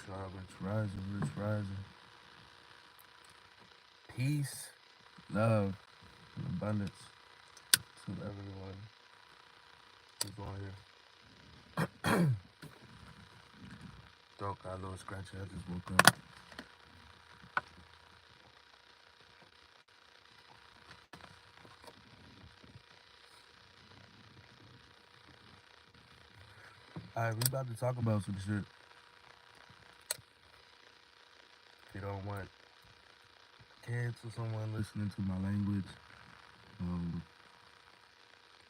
Rich rising, rich rising. Peace, love, and abundance to everyone who's on here. Throat got a little scratchy. I just woke up. Alright, we about to talk about some shit. If you don't want kids or someone listening to my language, um,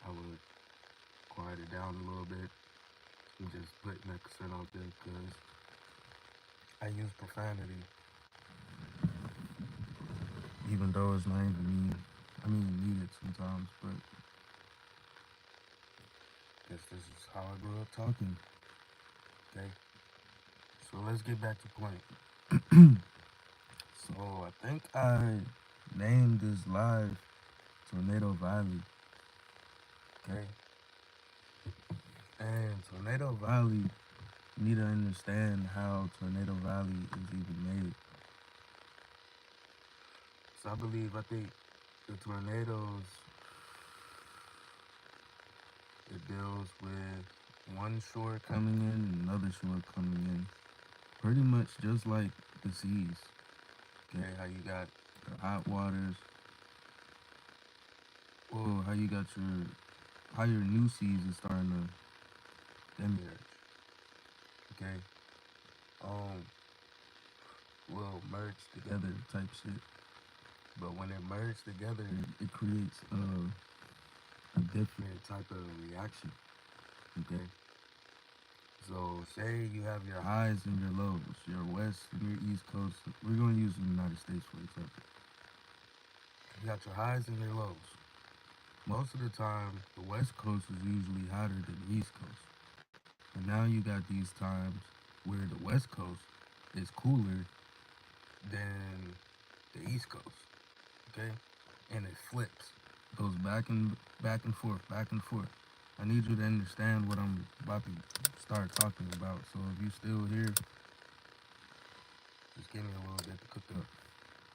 I would quiet it down a little bit and just put an accent out there because I use profanity, even though it's not even mean. I mean, needed sometimes, but I guess this is how I grew up talking. Okay, so let's get back to point. So I think I named this live Tornado Valley. Okay, and Tornado Valley, you need to understand how Tornado Valley is even made. So I think the tornadoes, it deals with one shore coming in and another shore coming in. Pretty much just like the seas. Okay, how you got the hot waters, or how your new seas is starting to emerge. Okay, um, will merge together type shit. But when it merges together, it creates a different type of reaction. Okay, so say you have your highs and your lows, your west and your east coast. We're gonna use the United States for example. You got your highs and your lows. Most of the time, the west coast is usually hotter than the east coast. And now you got these times where the west coast is cooler than the east coast. Okay, and it flips, goes back and forth, back and forth. I need you to understand what I'm about to start talking about. So if you still here, just give me a little bit to cook up,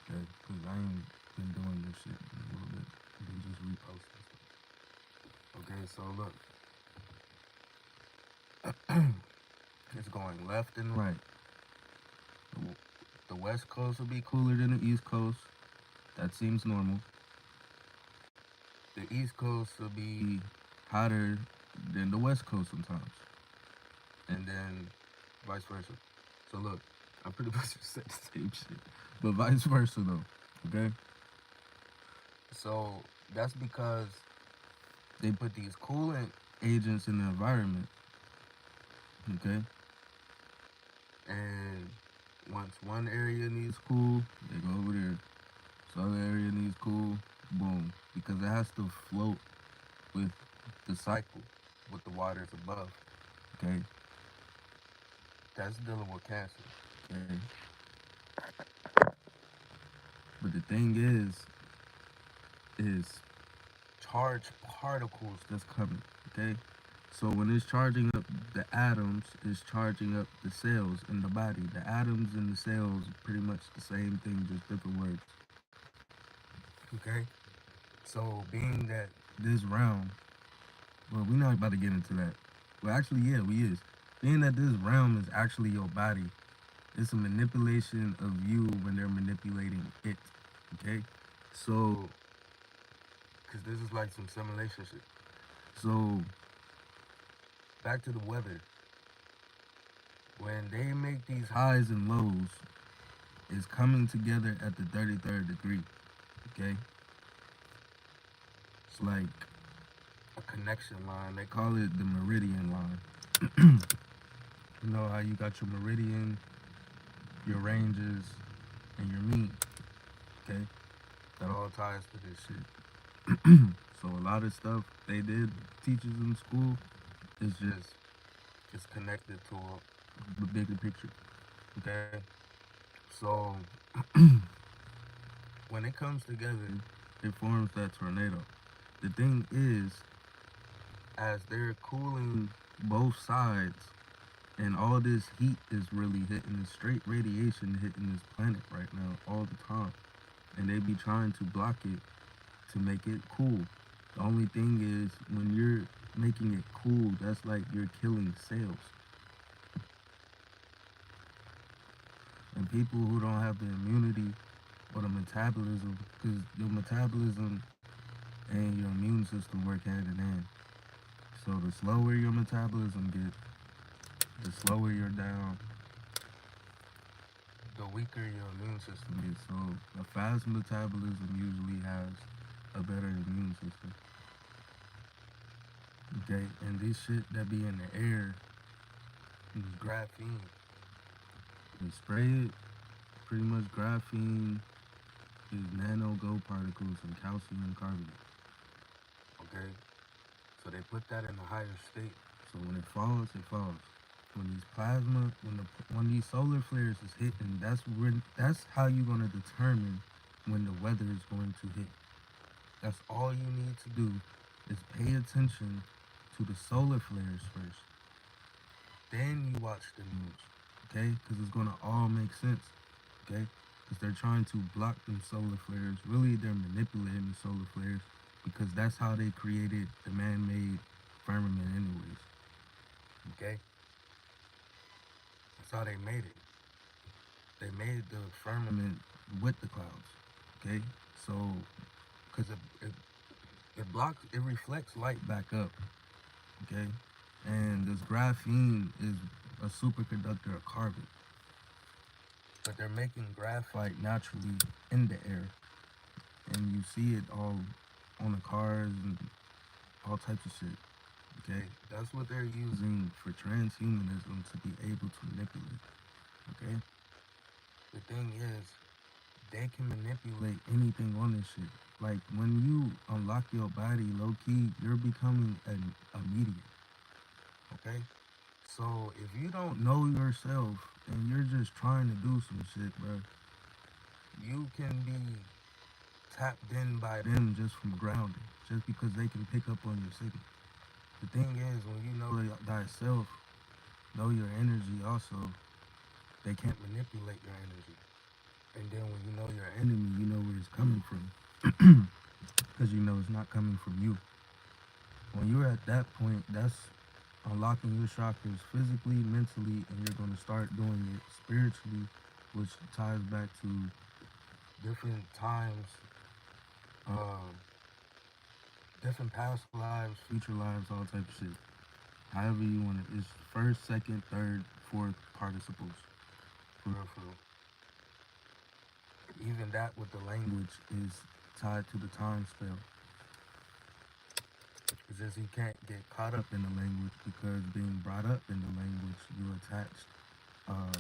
okay? Because I ain't been doing this shit in a little bit. I've been just reposting stuff. Okay, so look, it's going left and right. The west coast will be cooler than the east coast. That seems normal. The east coast will be hotter than the west coast sometimes. And then vice versa. So look, I pretty much just said the same shit. But vice versa though. Okay? So that's because they put these coolant agents in the environment. Okay? And once one area needs cool, they go over there. So other area needs cool, boom. Because it has to float with the cycle, with the waters above. Okay? That's dealing with cancer. Okay? But the thing is charged particles that's coming. Okay? So when it's charging up the atoms, it's charging up the cells in the body. The atoms and the cells are pretty much the same thing, just different words. Okay? So being that this realm, well, we're not about to get into that. Well, actually, yeah, we is. Being that this realm is actually your body, it's a manipulation of you when they're manipulating it. Okay? So, because this is like some simulation shit. So, back to the weather. When they make these highs and lows, it's coming together at the 33rd degree. Okay? It's like a connection line. They call it the meridian line. You know how you got your meridian, your ranges, and your mean. Okay? That all ties to this shit. So a lot of stuff they did teachers in school is just connected to the bigger picture. Okay? So when it comes together, it forms that tornado. The thing is, as they're cooling both sides, And all this heat is really hitting this straight radiation hitting this planet right now all the time. And they be trying to block it to make it cool. The only thing is when you're making it cool, that's like you're killing cells. And people who don't have the immunity or the metabolism, because your metabolism and your immune system work hand in hand. So the slower your metabolism gets, the slower you're down, the weaker your immune system gets. So a fast metabolism usually has a better immune system. Okay, and this shit that be in the air is graphene. You spray it, pretty much graphene is nano gold particles and calcium carbonate. Okay, so they put that in a higher state. So when it falls, it falls. When these plasma, when these solar flares is hitting, that's how you're gonna determine when the weather is going to hit. That's all you need to do is pay attention to the solar flares first. Then you watch the news, okay? Because it's gonna all make sense, okay? Because they're trying to block them solar flares. Really, they're manipulating the solar flares because that's how they created the man-made firmament, anyways. Okay, that's how they made it. They made the firmament with the clouds. Okay, so because it blocks, it reflects light back up. Okay, and this graphene is a superconductor of carbon, but they're making graphite naturally in the air, and you see it all on the cars and all types of shit. Okay, that's what they're using for transhumanism to be able to manipulate. Okay, the thing is, they can manipulate anything on this shit. Like when you unlock your body, low key, you're becoming a medium. Okay, so if you don't know yourself and you're just trying to do some shit, bro, you can be tapped in by them just from grounding, just because they can pick up on your signal. The thing is, when you know thyself, know your energy also, they can't manipulate your energy. And then when you know your enemy, you know where it's coming from. Because you know it's not coming from you. When you're at that point, that's unlocking your chakras physically, mentally, and you're going to start doing it spiritually, which ties back to different times, um, different past lives, future lives, all type of shit. However you want it. It's first, second, third, fourth participles. For real, for real. Even that with the language is tied to the time spell. It's just you can't get caught up in the language because being brought up in the language, you attach uh,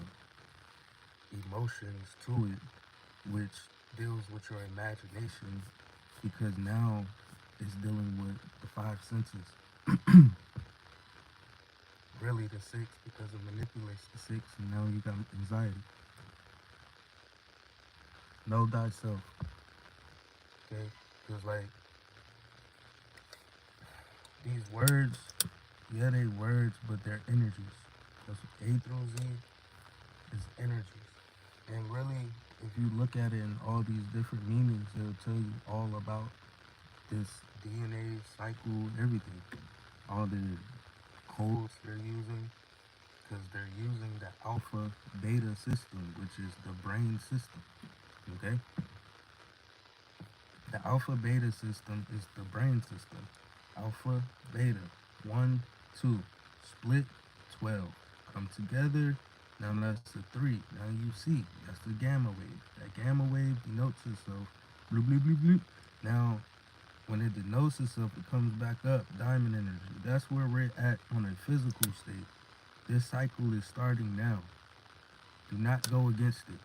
emotions to it, which deals with your imagination because now it's dealing with the five senses. Really the six because it manipulates the six and now you got anxiety. Know thyself. Okay? Because like these words, yeah, they words, but they're energies. That's what A through Z is energies. And really, if you look at it in all these different meanings, it'll tell you all about this DNA cycle, everything. All the codes they're using, because they're using the alpha beta system, which is the brain system. Okay? The alpha beta system is the brain system. Alpha beta. 1, 2. Split 12. Come together. Now that's the 3. Now you see. That's the gamma wave. That gamma wave denotes itself. Bloop, bloop, bloop, bloop. Now, when it denotes itself, it comes back up. Diamond energy. That's where we're at on a physical state. This cycle is starting now. Do not go against it.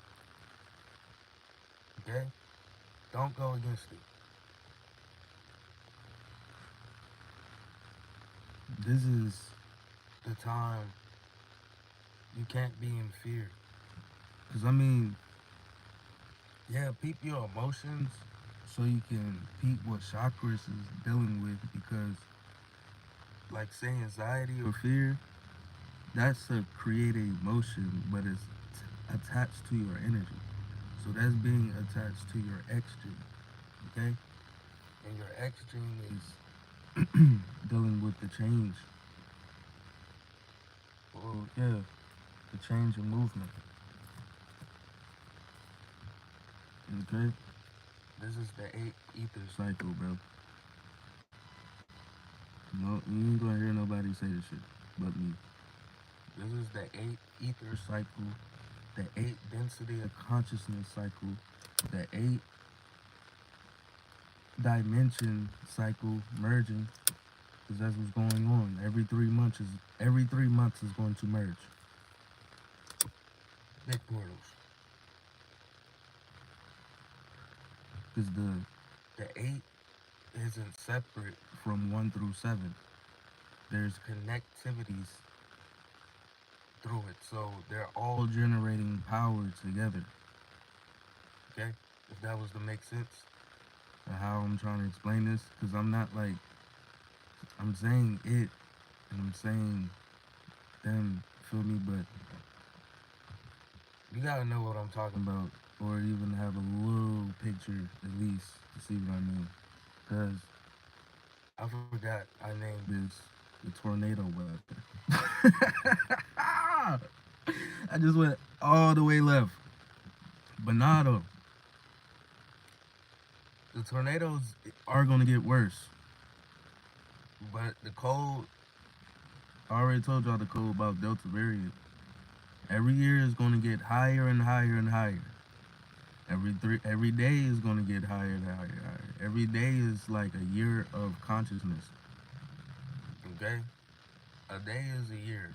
Okay? Don't go against it. This is the time you can't be in fear. Because, I mean, yeah, peep your emotions so you can peep what chakras is dealing with. Because, like, say, anxiety or fear, That's a creative motion, but it's attached to your energy. So that's being attached to your X gene, okay? And your X gene is dealing with the change. Well, yeah, the change in movement, okay? This is the eighth ether cycle, bro. No, you ain't gonna hear nobody say this shit but me. This is the eighth ether cycle, the eighth density of consciousness cycle, the eighth dimension cycle merging, because that's what's going on. Every 3 months is going to merge. Big portals. Because the eight isn't separate from 1 through 7. There's connectivities through it. So they're all generating power together. Okay? If that was to make sense of how I'm trying to explain this, because I'm not like, I'm saying it and I'm saying them, feel me? But you gotta know what I'm talking about, or even have a little picture at least to see what I mean. Because I forgot I named this the tornado weather. I just went all the way left. But nah, though. The tornadoes are gonna get worse. But the cold, I already told y'all the code about Delta variant. Every year is gonna get higher and higher and higher. Every day is gonna get higher and higher and higher. Every day is like a year of consciousness. Okay? A day is a year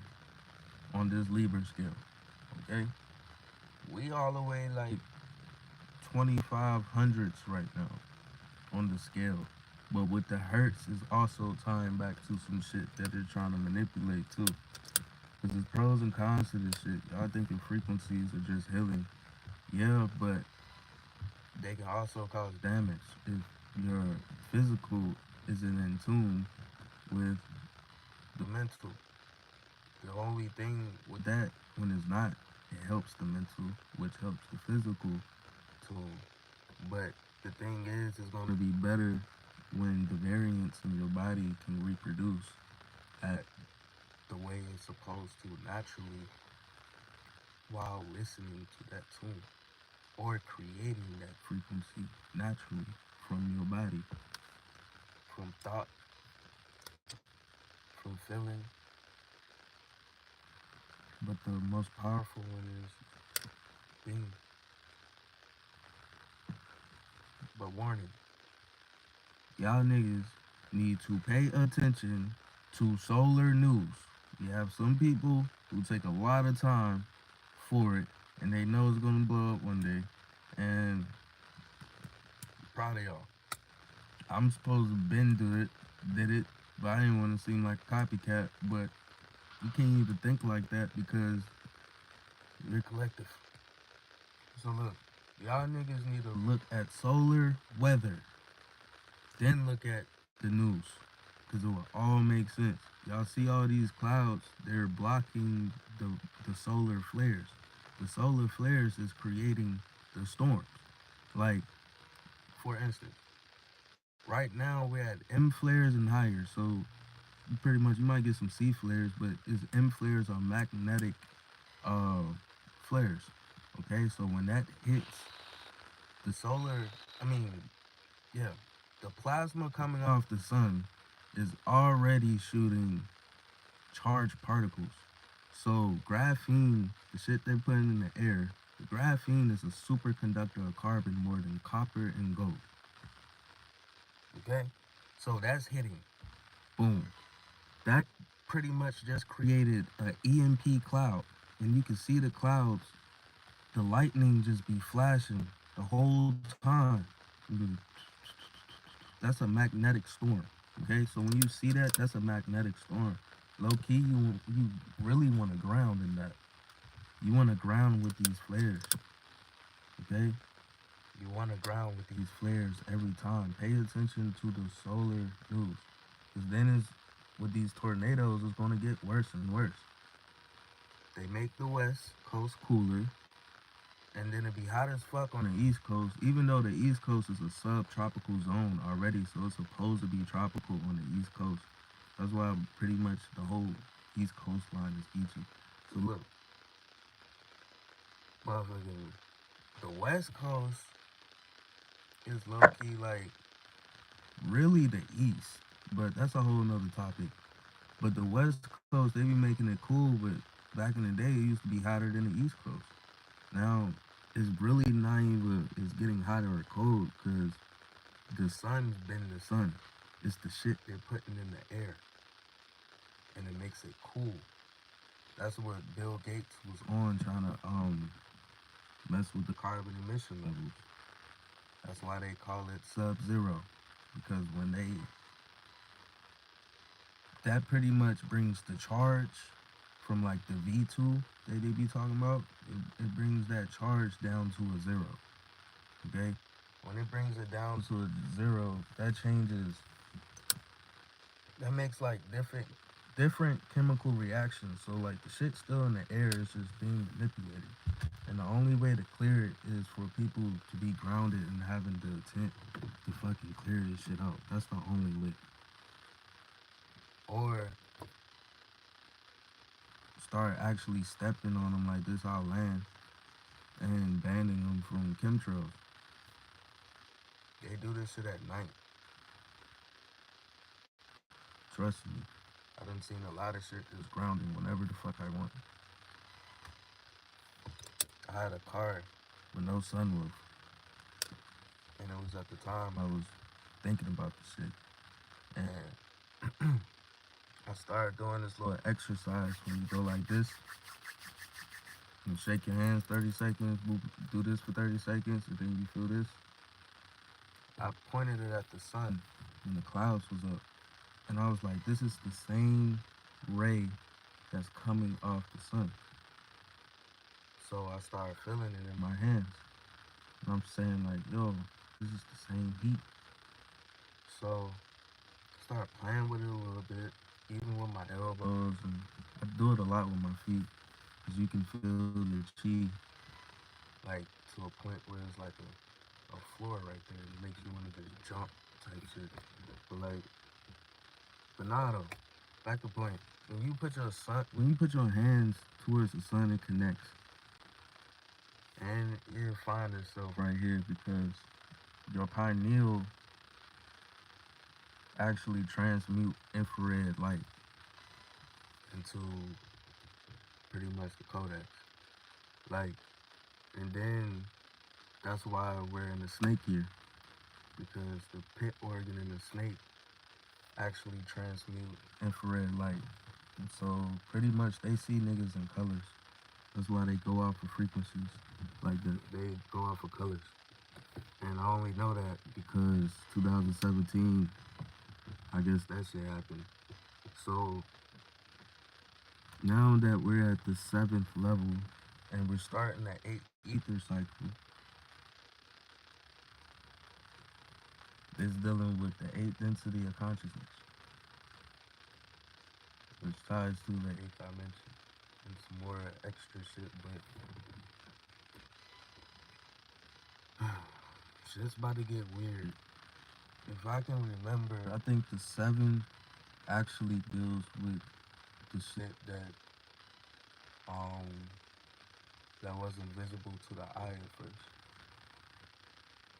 on this Libra scale. Okay? We all the way like 2500s right now on the scale. But with the hertz is also tying back to some shit that they're trying to manipulate too. Because there's pros and cons to this shit. Y'all thinking frequencies are just healing. Yeah, but they can also cause damage if your physical isn't in tune with the mental. The only thing with that, when it's not, it helps the mental, which helps the physical tune. But the thing is, it's going to be better when the variants in your body can reproduce at the way it's supposed to naturally while listening to that tune or creating that frequency naturally from your body, from thought, from feeling. But the most powerful one is being. But warning, y'all niggas need to pay attention to solar news. You have some people who take a lot of time for it and they know it's gonna blow up one day. And proud of y'all. I'm supposed to been did it, but I didn't want to seem like a copycat. But you can't even think like that because you're collective. So look, y'all niggas need to look at solar weather, then look at the news, because it will all make sense. Y'all see all these clouds, they're blocking the solar flares. The solar flares is creating the storms. Like, for instance, right now we're at M flares and higher, so pretty much you might get some C flares, but it's M flares are magnetic uh flares. Okay, so when that hits the solar, I mean, yeah, the plasma coming off the sun is already shooting charged particles. So graphene, the shit they're putting in the air, the graphene is a superconductor of carbon more than copper and gold. Okay? So that's hitting. Boom. That pretty much just created an EMP cloud. And you can see the clouds, the lightning just be flashing the whole time. That's a magnetic storm. Okay? So when you see that, that's a magnetic storm. Low key, you really want to ground in that. You want to ground with these flares. Okay? You want to ground with these flares every time. Pay attention to the solar news. Because then with these tornadoes, it's going to get worse and worse. They make the West Coast cooler, and then it be hot as fuck on the East Coast, even though the East Coast is a subtropical zone already, so it's supposed to be tropical on the East Coast. That's why pretty much the whole East Coastline is Egypt. So look, motherfucking the West Coast is low key like really the East, but that's a whole nother topic. But the West Coast, they be making it cool, but back in the day, it used to be hotter than the East Coast. Now, it's really not even, it's getting hotter or cold because the sun's been the sun. It's the shit they're putting in the air, and it makes it cool. That's what Bill Gates was on, trying to mess with the carbon emission levels. That's why they call it sub-zero, because when they that pretty much brings the charge from like the V2 that they be talking about. It brings that charge down to a zero. Okay, when it brings it down to a zero, that changes. That makes like different chemical reactions. So like the shit still in the air is just being manipulated. And the only way to clear it is for people to be grounded and having the intent to fucking clear this shit out. That's the only way. Or start actually stepping on them like this our land and banning them from chemtrails. They do this shit at night. Trust me. I done seen a lot of shit that's grounding whenever the fuck I want. I had a car with no sunroof. And it was at the time I was thinking about the shit. And I started doing this little exercise where you go like this. You shake your hands 30 seconds, do this for 30 seconds, and then you feel this. I pointed it at the sun, and the clouds was up. And I was like, this is the same ray that's coming off the sun. So I started feeling it in my hands. And I'm saying like, yo, this is the same heat. So I started playing with it a little bit, even with my elbows. And I do it a lot with my feet, because you can feel the chi, like to a point where it's like a floor right there. It makes you want to just jump type shit. But nah though, back to point. When you put your hands towards the sun, it connects. And you find itself right here because your pineal actually transmute infrared light into pretty much the codex. Like, and then that's why we're in the snake here, because the pit organ in the snake actually transmute infrared light. And so pretty much they see niggas in colors. That's why they go off of frequencies. Like they go off of colors. And I only know that because 2017, I guess that shit happened. So now that we're at the 7th level and we're starting the 8th ether cycle, it's dealing with the 8th density of consciousness, which ties to the 8th dimension and some more extra shit, but shit's about to get weird. If I can remember, I think the 7 actually deals with the shit that wasn't visible to the eye at first.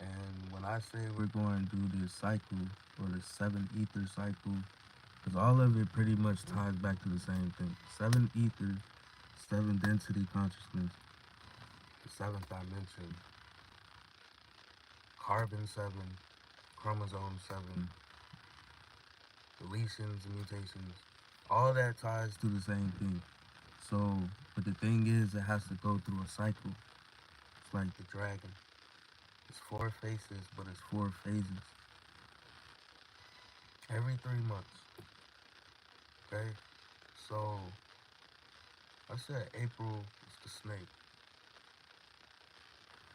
And when I say we're going to do this cycle, or the 7 ether cycle, because all of it pretty much ties back to the same thing. 7 ether, 7 density consciousness, the 7th dimension, carbon 7, chromosome 7, deletions, mutations, all that ties to the same thing. So, but the thing is, it has to go through a cycle. It's like the dragon. It's 4 faces, but it's 4 phases. Every 3 months. Okay? So, I said April is the snake.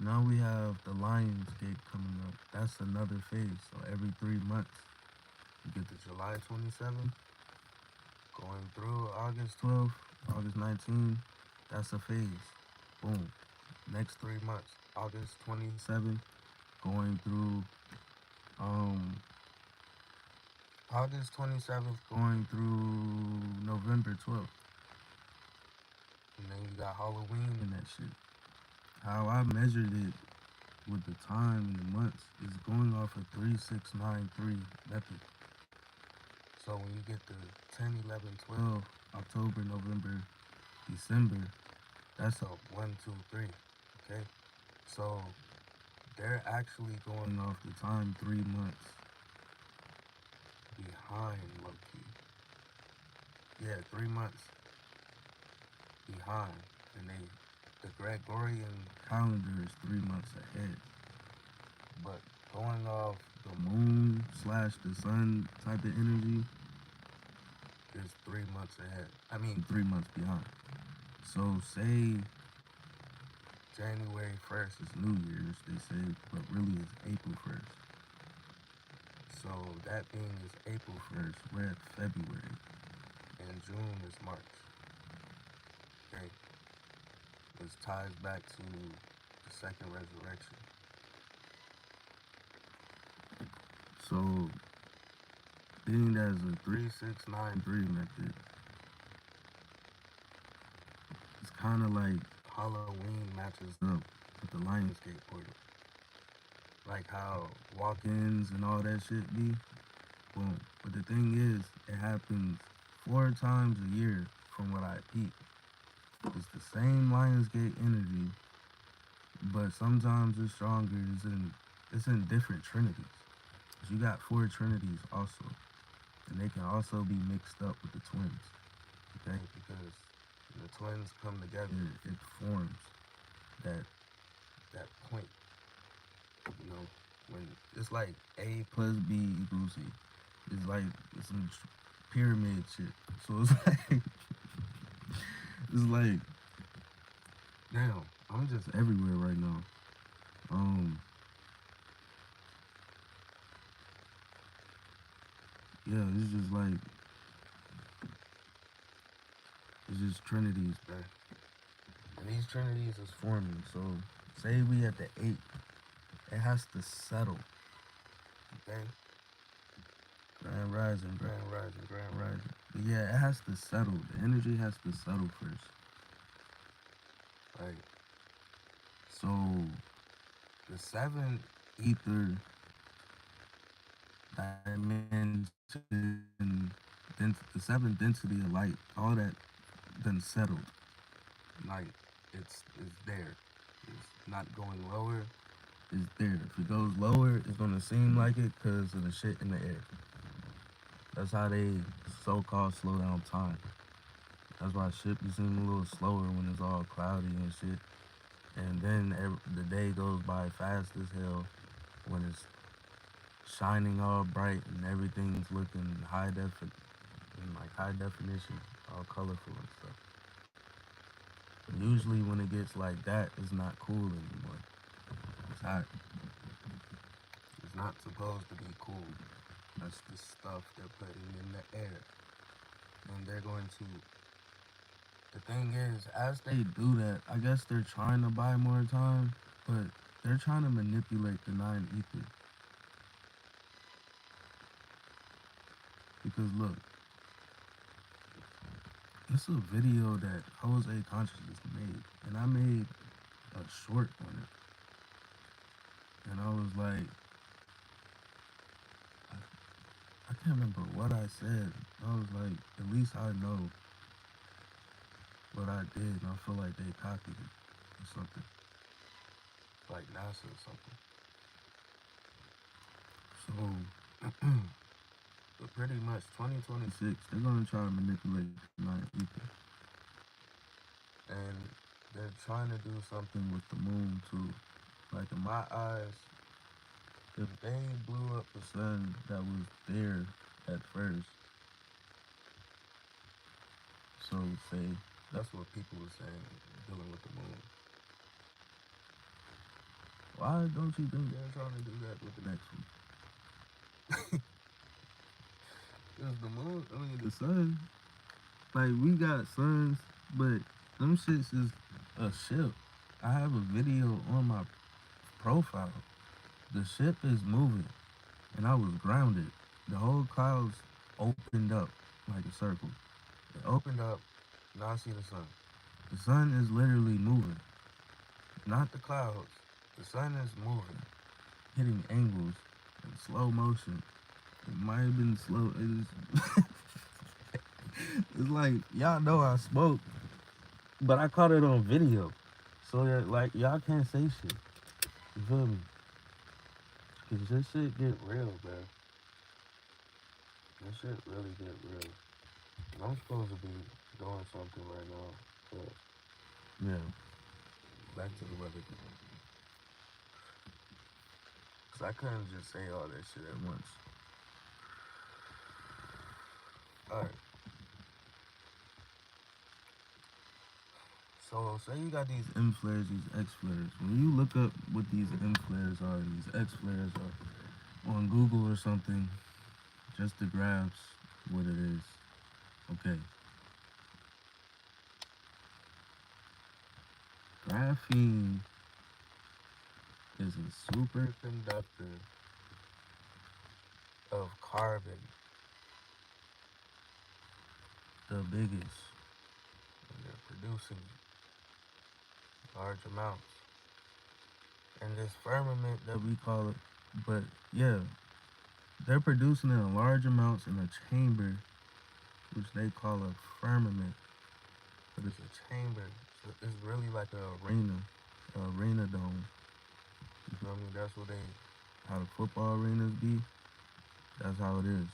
Now we have the Lion's Gate coming up. That's another phase. So every 3 months, you get the July 27th, going through August 12th, August 19th, That's a phase. Boom. Next 3 months, August 27th, going through um August 27th, going through November 12th. And then you got Halloween and that shit. How I measured it with the time and the months is going off of 3693 method. So when you get the 10, 11, 12, October, November, December, that's a 1, 2, 3. Okay? So they're actually going off the time 3 months behind Loki. Yeah, 3 months behind. And the Gregorian calendar is 3 months ahead. But going off the moon slash the sun type of energy is 3 months ahead. I mean 3 months behind. So say January 1st is New Year's, they say, but really it's April 1st. So that being is April 1st, we're at February, and June is March. Okay, this ties back to the second resurrection. So being as a 3693 method, it's kind of like Halloween matches up with the Lionsgate portal. Like how walk-ins and all that shit be. Boom. But the thing is, it happens 4 times a year from what I peep. It's the same Lionsgate energy, but sometimes it's stronger. It's in different trinities. So you got 4 trinities also, and they can also be mixed up with the twins. Okay, because when the twins come together, it forms that point. You know, when it's like A plus B equals C. It's like some pyramid shit. So it's like it's like damn, I'm just everywhere right now. Yeah, it's just like it's just trinities, bro. And these trinities is forming. So say we at the 8, it has to settle. Okay? Grand rising, grand rising, grand rising. But yeah, it has to settle. The energy has to settle first. Right? So the 7th ether dimension, the 7th density of light, all that done settled. Like it's there. It's not going lower. It's there. If it goes lower, it's gonna seem like it because of the shit in the air. That's how they so-called slow down time. That's why shit be seeming a little slower when it's all cloudy and shit. And then the day goes by fast as hell when it's shining all bright and everything's looking high definition, all colorful and stuff. But usually when it gets like that, it's not cool anymore. It's hot. It's not supposed to be cool. That's the stuff they're putting in the air. And they're going to. The thing is, as they do that, I guess they're trying to buy more time, but they're trying to manipulate the 9 ether. Because look, it's a video that Jose Consciousness made, and I made a short on it. And I was like, I can't remember what I said. I was like, at least I know what I did, and I feel like they copied it or something. Like NASA or something. So, but pretty much 2026, they're gonna try to manipulate the 9 ether. And they're trying to do something with the moon too. Like in my eyes, if they blew up the sun that was there at first, so say that's what people were saying dealing with the moon. Why don't you think they're trying to do that with the next one? Because the moon, I mean the sun, like we got suns, but Them shits is a ship. I have a video on my profile. The ship is moving, and I was grounded. The whole clouds opened up like a circle. It opened up. Now I see the sun. The sun is literally moving, not the clouds. The sun is moving, hitting angles in slow motion. It might have been slow. It's like y'all know I smoke, but I caught it on video, so that like y'all can't say shit. You feel me? Cause this shit get real, bro. This shit really get real. And I'm supposed to be doing something right now, but yeah, back to the weather. Cause I couldn't just say all that shit at once. Alright, so say you got these M flares, these X flares. When you look up what these M flares are, these X flares are on Google or something, just to grasp what it is. Okay. Graphene is a superconductor of carbon, the biggest, and they're producing large amounts. And this firmament that we call it, but yeah, they're producing it in large amounts in a chamber, which they call a firmament. But it's a chamber. So it's really like a arena dome. You feel me? That's what how the football arenas be. That's how it is.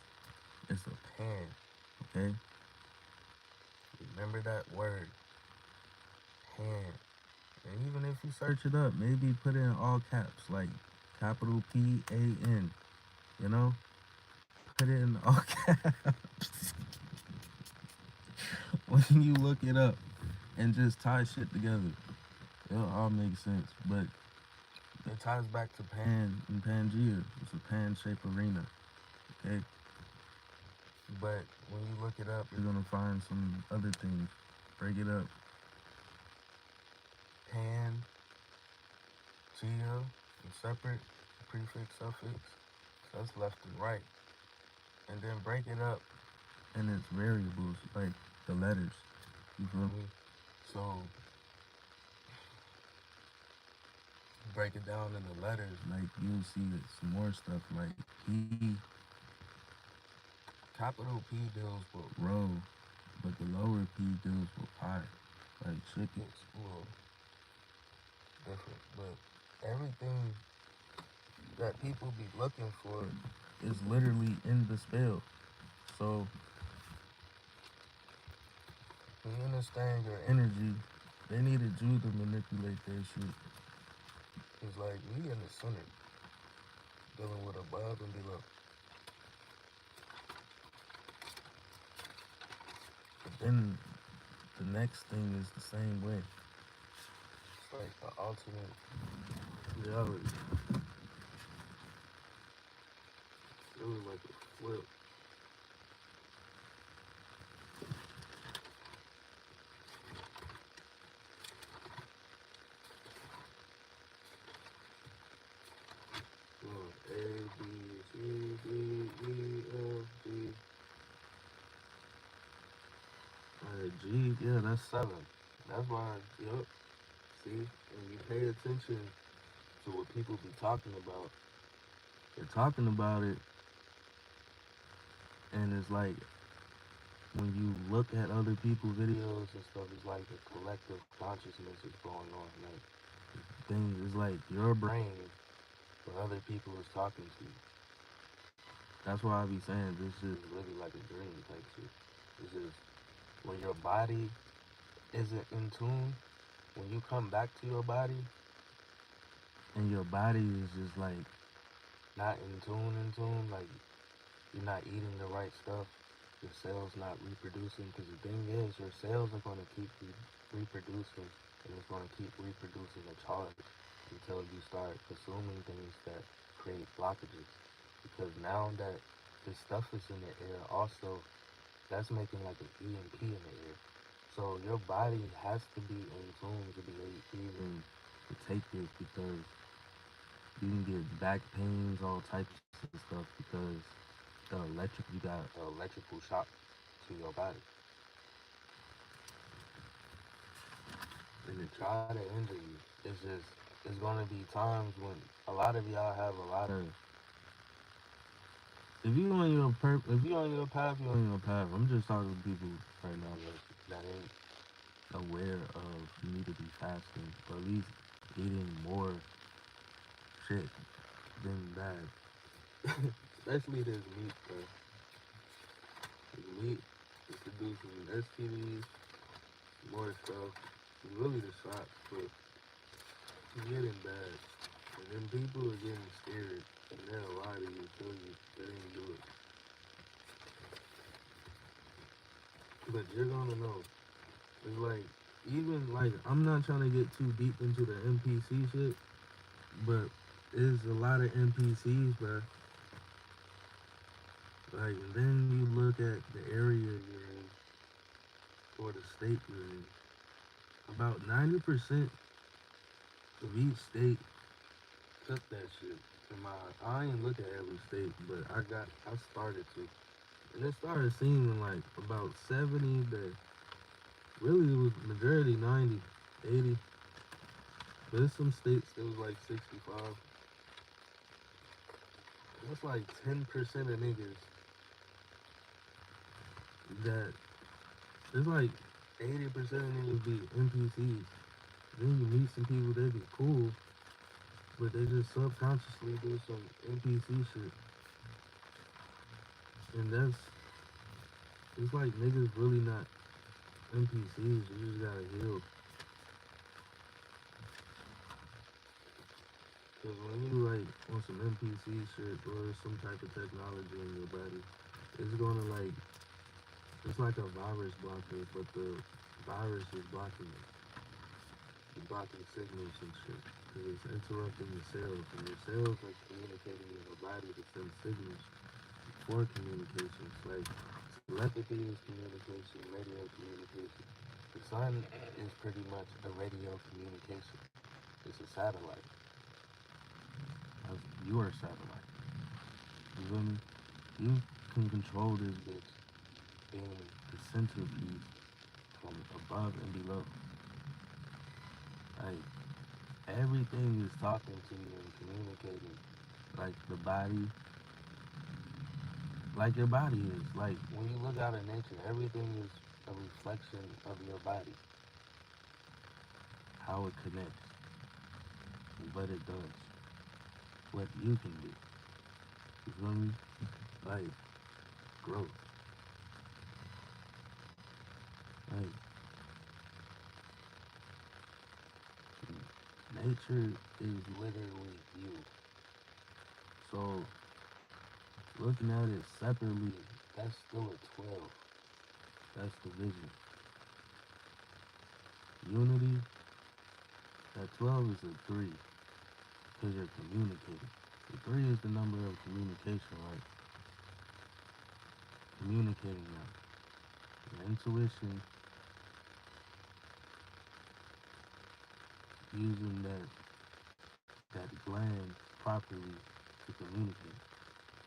It's a pan, okay? Remember that word, pan. And even if you search it up, maybe put it in all caps, like capital PAN, you know? Put it in all caps when you look it up and just tie shit together. It'll all make sense. But it ties back to Pan and Pangea. It's a pan-shaped arena, okay? But when you look it up, you're gonna find some other things. Break it up. Pan, Geo, and separate prefix, suffix. So that's left and right. And then break it up in its variables, like the letters. You feel me? So break it down in the letters, like you'll see some more stuff like P. Capital P deals with row, but the lower P deals with pie. Like chickens, well, different. But everything that people be looking for is literally in the spell. So when you understand your energy, they needed you to manipulate their shit. It's like we in the center dealing with above and below. But then the next thing is the same way. It's like an alternate reality. It was like a flip. A, B, C, D, E, F, G. Alright, G, yeah, that's 7. That's why, yup. See, and you pay attention to what people be talking about. They're talking about it, and it's like when you look at other people's videos and stuff, it's like a collective consciousness is going on. Like things, it's like your brain, but other people is talking to you. That's why I be saying this is really like a dream type shit. This is when your body isn't in tune. When you come back to your body, and your body is just like not in tune, like you're not eating the right stuff, your cells not reproducing. Because the thing is, your cells are going to keep reproducing, and it's going to keep reproducing a charge until you start consuming things that create blockages. Because now that this stuff is in the air, also that's making like an EMP in the air. So your body has to be in tune to be even to take this because you can get back pains, all types of stuff because you got electrical shock to your body, and to try to injure you, it's just it's gonna be times when a lot of y'all have a lot of. If you on your path, you on your path. I'm just talking to people right now that ain't aware of you need to be fasting or at least eating more shit than bad. Especially this meat, bro. This meat is producing STDs, more stuff. It's really the shots, but it's getting bad. And then people are getting scared and they'll lie to you, tell you they didn't do it. But you're gonna know. It's like, even like, I'm not trying to get too deep into the NPC shit, but there's a lot of NPCs, bro. Like, and then you look at the area you're in or the state you're in. About 90% of each state took that shit. In my, I ain't look at every state, but I started to. And it started seeming like about 70 to, really it was majority 90, 80. There's some states that was like 65. That's like 10% of niggas that, it's like 80% of niggas be NPCs. Then you meet some people, they be cool, but they just subconsciously do some NPC shit. And it's like niggas really not NPCs, you just gotta heal. Cause when you like on some NPC shit or some type of technology in your body, it's gonna like, it's like a virus blocker, but the virus is blocking it. It's blocking signals and shit. Cause it's interrupting your cells, and your cells are communicating with your body to send signals for communications. Like telepathy is communication, radio communication. The sun is pretty much a radio communication. It's a satellite. You're a satellite. You feel me? You can control this bitch being the centerpiece from above and below. Like everything is talking to you and communicating. Like the body, like your body is. Like when you look out at nature, everything is a reflection of your body. How it connects, what it does, what you can do. You feel me? Like growth. Like nature is literally you. So looking at it separately, that's still a 12. That's the vision. Unity, that 12 is a 3 because you're communicating. The 3 is the number of communication, right? Communicating now. Your intuition, using that gland properly to communicate.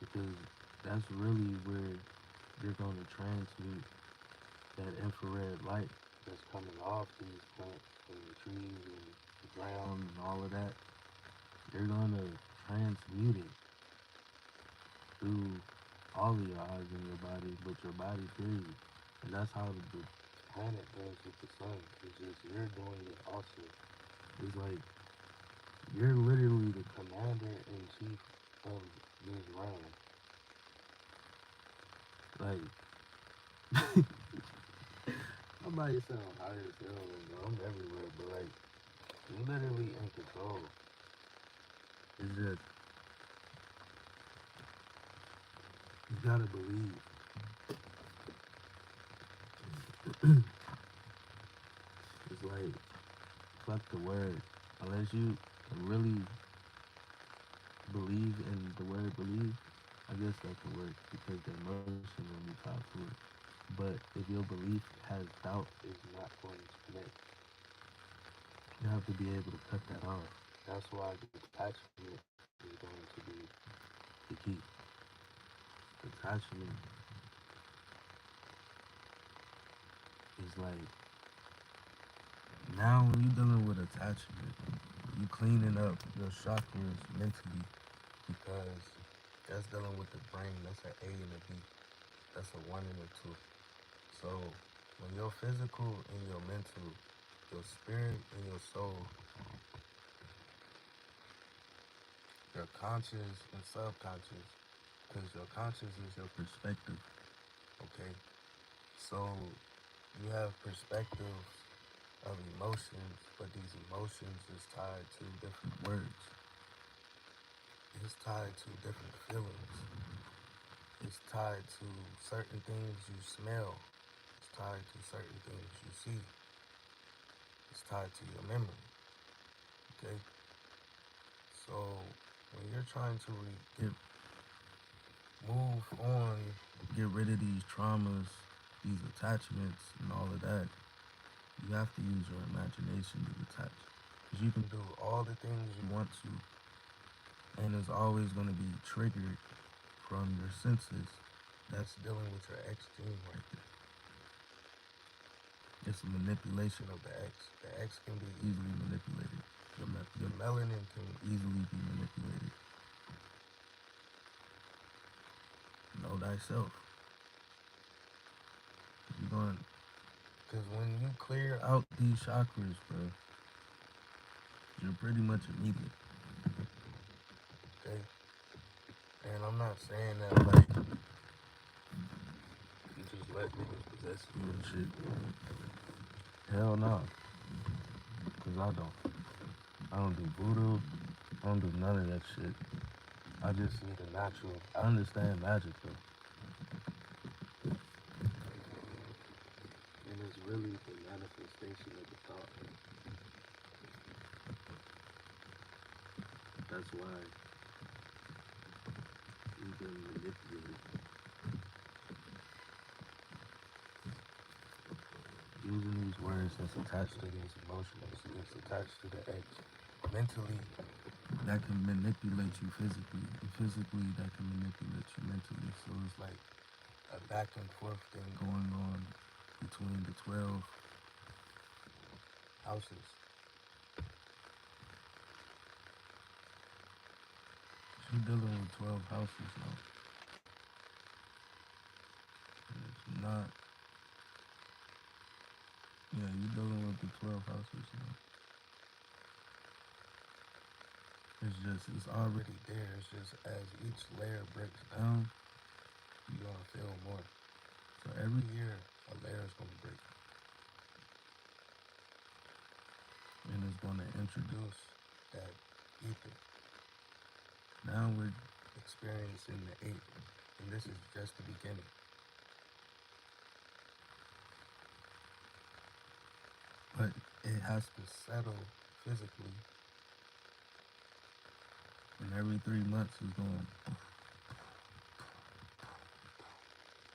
Because that's really where you're going to transmute that infrared light that's coming off these plants and the trees and the ground and all of that. You're going to transmute it through all of your eyes in your body, but your body period. And that's how the planet does with the sun. It's just you're doing it also. It's like you're literally the commander in chief of this realm. Like I might sound high as hell, and I'm everywhere, but like you're literally in control. It's just you gotta believe. It's like fuck the word. Unless you really believe in the word believe, I guess that can work because the emotion will be tied to it. But if your belief has doubt, it's not going to connect. You have to be able to cut that off. That's why detachment is going to be the key. Detachment is like, now when you're dealing with attachment, you cleaning up your chakras mentally, because that's dealing with the brain. That's an A and a B. That's a one and a two. So when your physical and your mental, your spirit and your soul, your conscious and subconscious, because your conscious is your perspective, okay? So you have perspectives of emotions, but these emotions is tied to different words. It's tied to different feelings. It's tied to certain things you smell. It's tied to certain things you see. It's tied to your memory, okay? So when you're trying to move on, get rid of these traumas, these attachments, and all of that, you have to use your imagination to detach. Because you can do all the things you want to, and it's always going to be triggered from your senses. That's dealing with your X gene right there. It's a manipulation of the X. The X can be easily manipulated. Your melanin can easily be manipulated. Know thyself. You're going, because when you clear out these chakras, bro, you're pretty much immediate. Okay? And I'm not saying that like you just let niggas possess you and shit. Hell no. Cause I don't. I don't do voodoo. I don't do none of that shit. I just see the natural. I understand magic though. And it's really the manifestation of the thought. That's why you've been manipulated. Using these words that's attached to these emotions, that's attached to the X. Mentally, that can manipulate you physically, and physically, that can manipulate you mentally. So it's like a back and forth thing going on between the 12 houses. She's dealing with 12 houses now. And it's not, yeah, you're dealing with the 12 houses now. It's just, it's already there. It's just as each layer breaks down, you're gonna feel more. So every year, a layer is gonna break. And it's gonna introduce that ether. Now we're experiencing the 8, and this is just the beginning. But it has to settle physically, and every 3 months is going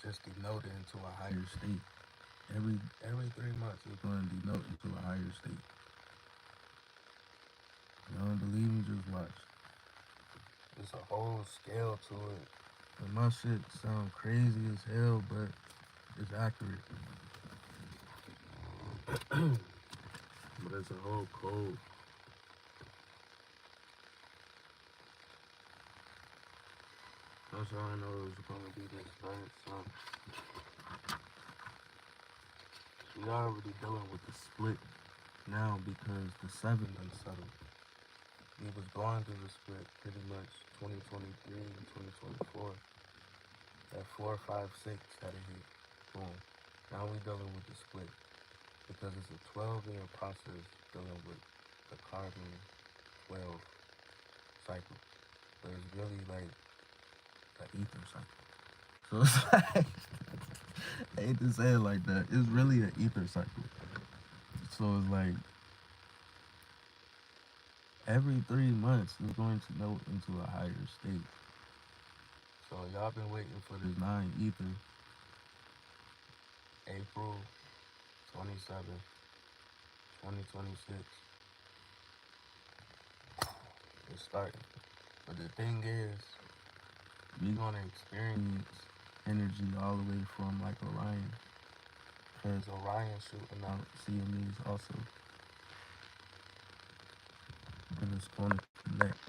just denote it into a higher state. Every 3 months is going to denote into a higher state. You don't believe me? Just watch. There's a whole scale to it. And my shit sound crazy as hell, but it's accurate. But it's a whole code. That's how I know it was gonna be this bad. So we already dealing with the split now because the 7 unsettled. We was going through the split pretty much 2023 and 2024. That 4, 5, 6 had a hit. Boom. Now we dealing with the split because it's a 12-year process dealing with the carbon 12 cycle. But it's really like an ether cycle. So it's like, I hate to say it like that. It's really an ether cycle. So it's like every 3 months is going to go into a higher state. So y'all been waiting for this 9 ether. April 27th, 2026. It's starting. But the thing is, we're gonna experience energy all the way from like Orion. Because Orion shooting out CMEs also. And it's gonna connect.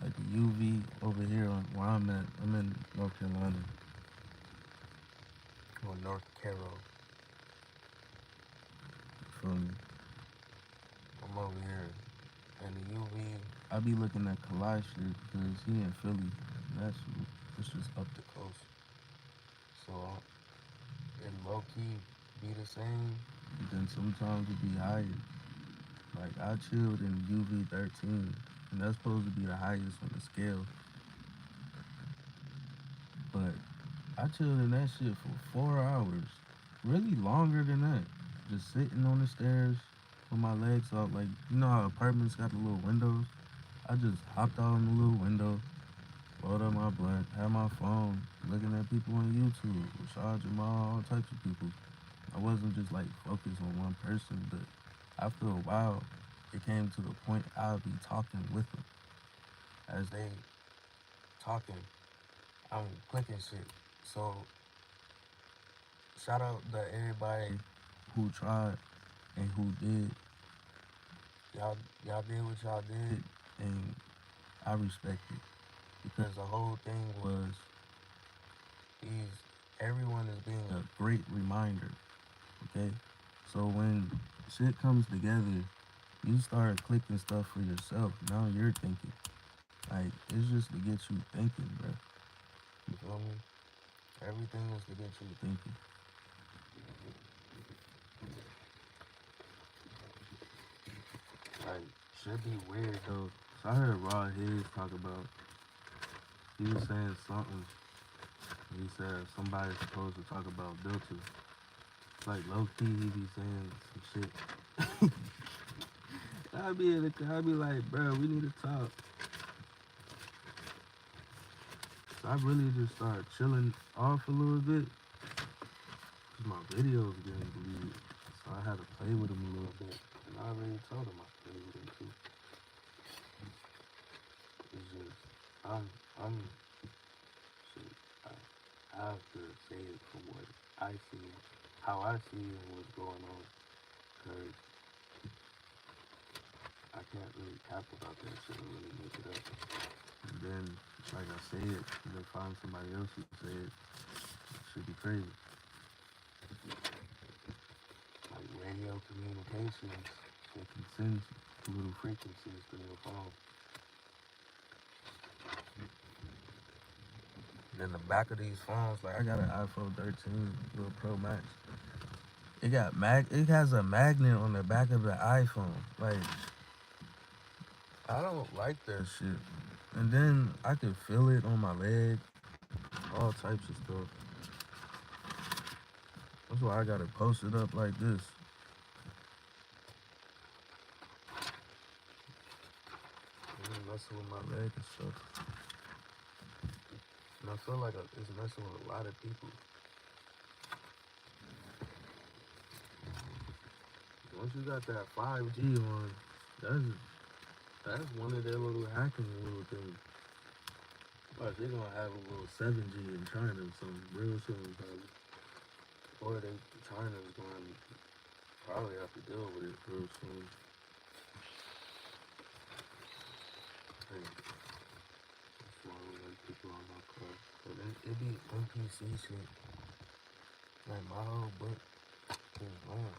Like the UV over here on where I'm at, I'm in North Carolina. Or North Carol. Feel me? I'm over here. And the UV, I be looking at Kalai shit because he in Philly. That's it's just up the coast. So it low key be the same, but then sometimes it be higher. Like I chilled in UV 13, and that's supposed to be the highest on the scale. But I chilled in that shit for 4 hours. Really longer than that. Just sitting on the stairs with my legs out. Like, you know how apartments got the little windows? I just hopped out in the little window, rolled up my blunt, had my phone, looking at people on YouTube, Rashad Jamal, all types of people. I wasn't just like focused on one person, but after a while, it came to the point I would be talking with them. As they talking, I'm clicking shit. So shout out to everybody who tried and who did. Y'all did what y'all did, and I respect it because the whole thing was these. Everyone is being a great reminder. Okay, so when shit comes together, you start clicking stuff for yourself. Now you're thinking. Like it's just to get you thinking, bro. You feel me? Everything is to get you thinking. Like, should be weird though. So I heard Rod Higgs talk about, he was saying something. He said somebody's supposed to talk about Delta. It's like low key he be saying some shit. I'd be like, bro, we need to talk. So I really just started chilling off a little bit. Cause my videos getting deleted. So I had to play with him a little bit. And I already told him I played with him too. It's just, I'm, shit, I have to say it from what I see, how I see and what's going on. Cause I can't really cap about that shit and really make it up. And then, like I say it, and then find somebody else who say it. It should be crazy. Like radio communications, they can send little frequencies to your phone. And then the back of these phones, like I got an iPhone 13 little Pro Max. It has a magnet on the back of the iPhone. Like I don't like that shit. And then I could feel it on my leg, all types of stuff. That's why I gotta post it up like this. Messing with my leg and stuff. And I feel like it's messing with a lot of people. Once you got that 5G on, that's one of their little hacking little things. Like they're gonna have a little 7G in China or something real soon, probably. Or China's going to probably have to deal with it real soon. Hey, that's why we like people on my club. But it be NPC shit. Like my whole book is gone.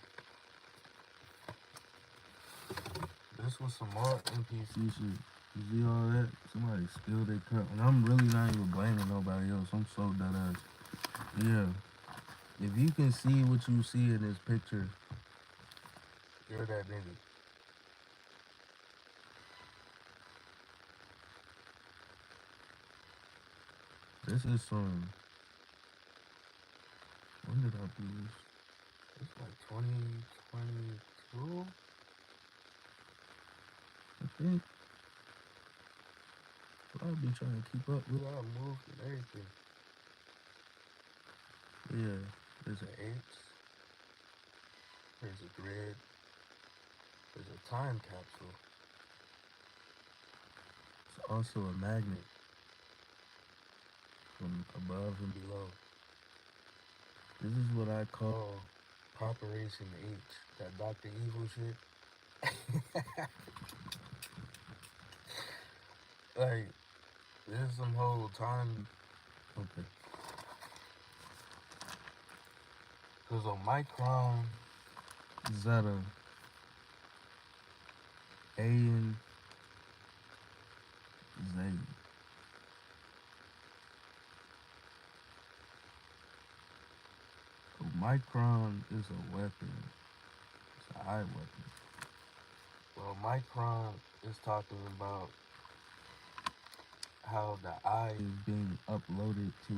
This was some more NPC shit. You see all that? Somebody spilled their cup. And I'm really not even blaming nobody else. I'm so dead ass. Yeah. If you can see what you see in this picture, you're that nigga. This is some. When did I do this? It's like 2022, I think. But I'll be trying to keep up with all moved and everything. Yeah, there's an H, there's a grid, there's a time capsule. It's also a magnet from above and below. This is what I call Operation H, that Dr. Evil shit. Like, there's some whole time. Okay. Because Omicron, Zeta, A, and Z. Omicron is a weapon. It's an eye weapon. Well, Omicron is talking about how the eye is being uploaded to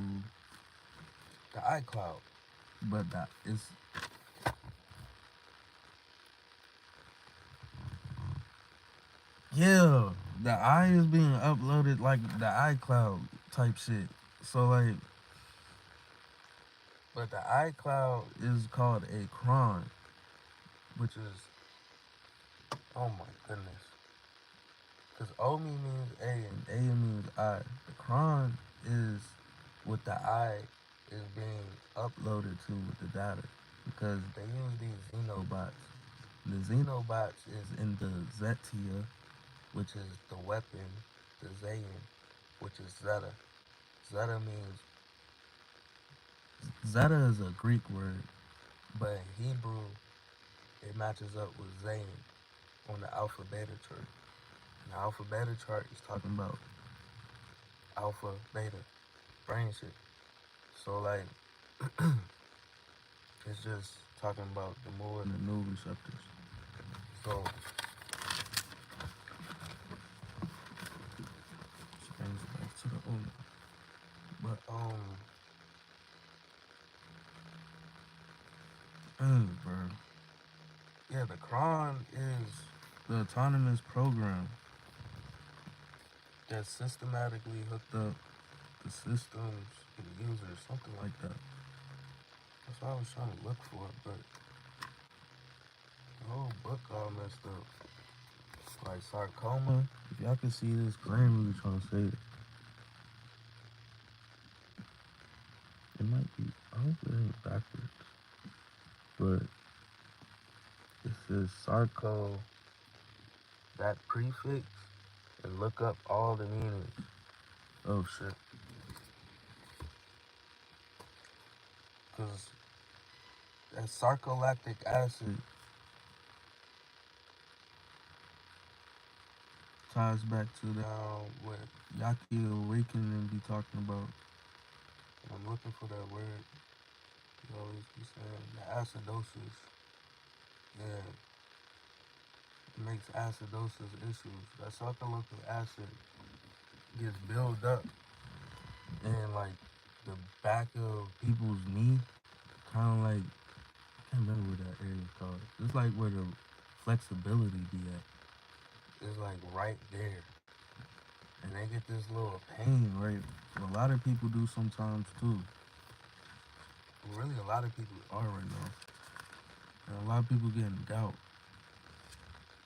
the iCloud. But that is yeah, the eye is being uploaded like the iCloud type shit. So like, but the iCloud is called a cron, which is, oh my goodness. Because Omi means A and A means I. The cron is what the I is being uploaded to with the data. Because they use these Xenobots. The Xenobots is in the Zetia, which is the weapon, the Zayn, which is Zeta. Zeta means, Zeta is a Greek word, but in Hebrew, it matches up with Zayn on the alpha beta chart. And the alpha beta chart is talking about alpha beta brain shit. So like, it's just talking about the more and the new receptors. So which brings it back to the owner. But bro. Yeah, the cron is the autonomous program that systematically hooked up the systems and users, something like that. That's what I was trying to look for, but the whole book all messed up. Like sarcoma. If y'all can see this, cause I ain't really trying to say it. It might be, I hope it ain't backwards. But it says sarco, that prefix, and look up all the meanings. Oh shit. Cause that sarcolactic acid ties back to the what Yaki Awakening be talking about. I'm looking for that word. You always be saying the acidosis. Yeah. It makes acidosis issues. That sarcolactic acid gets built up in like the back of people's knee. Kinda like, I can't remember what that area is called. It's like where the flexibility be at. It's like right there. And they get this little pain, right? A lot of people do sometimes too. Really, a lot of people are right now. And a lot of people getting gout.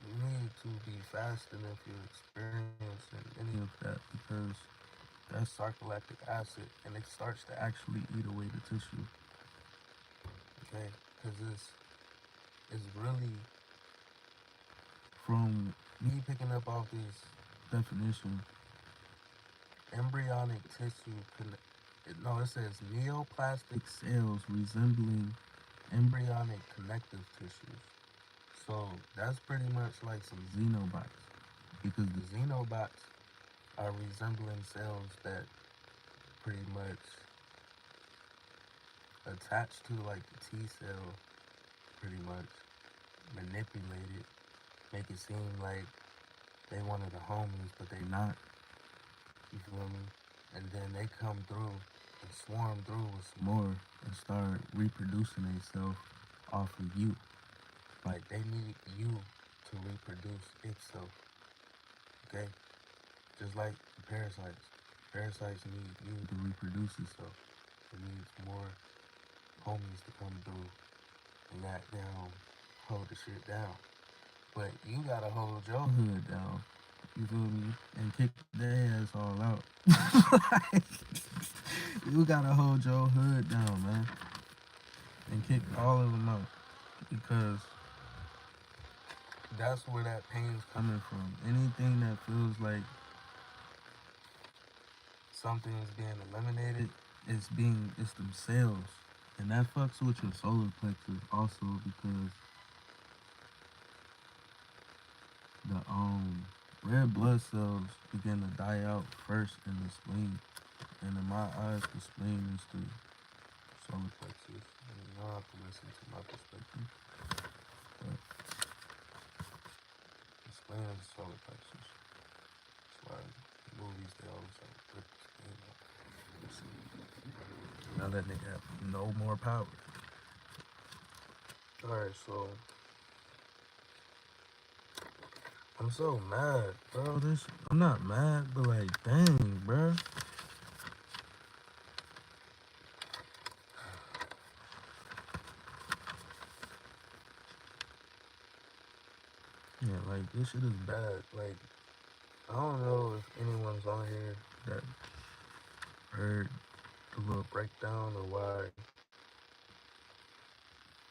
You need to be fasting if you're experiencing any of that, because that's sarcolactic acid and it starts to actually eat away the tissue. Okay? Because it's really, from me picking up off this definition, embryonic tissue no, it says neoplastic cells resembling embryonic connective tissues. So that's pretty much like some xenobots, because the xenobots are resembling cells that pretty much attach to like the T cell, pretty much manipulate it, make it seem like they one of the homies, but they not. You feel me? And then they come through and swarm through with some more and start reproducing themselves off of you. Like they need you to reproduce itself. Okay? Just like the parasites. Parasites need you to reproduce itself. It needs more homies to come through and goddamn hold the shit down. But you gotta hold your hood down. You feel me? And kick their ass all out. Like, you gotta hold your hood down, man. And kick all of them out. Because that's where that pain's coming from. Anything that feels like something is being eliminated, it's themselves. And that fucks with your solar plexus also because the red blood cells begin to die out first in the spleen. And in my eyes, the spleen is the solar plexus. And you don't have to listen to my perspective. But the spleen is the solar plexus. That's why movies, they always like rip the spleen out. Now that nigga have no more power. Alright, so I'm so mad, bro. I'm not mad, but like, dang, bro. Yeah, like, this shit is bad. Like, I don't know if anyone's on here that heard the little breakdown of why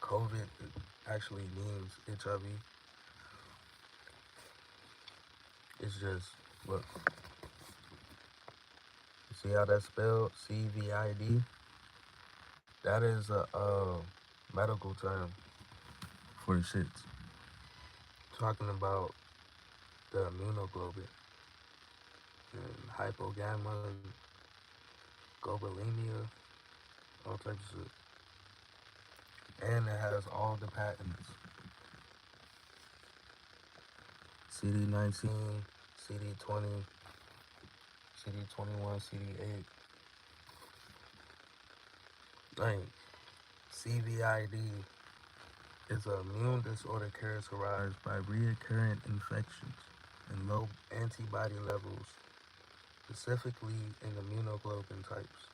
COVID actually means HIV. It's just, look, you see how that's spelled? CVID? That is a medical term for the shits. Talking about the immunoglobulin and hypogamma, globulinemia, all types of shit. And it has all the patents. CD19, CD20, CD21, CD8. Like, CVID is an immune disorder characterized by recurrent infections and low antibody levels, specifically in immunoglobulin types.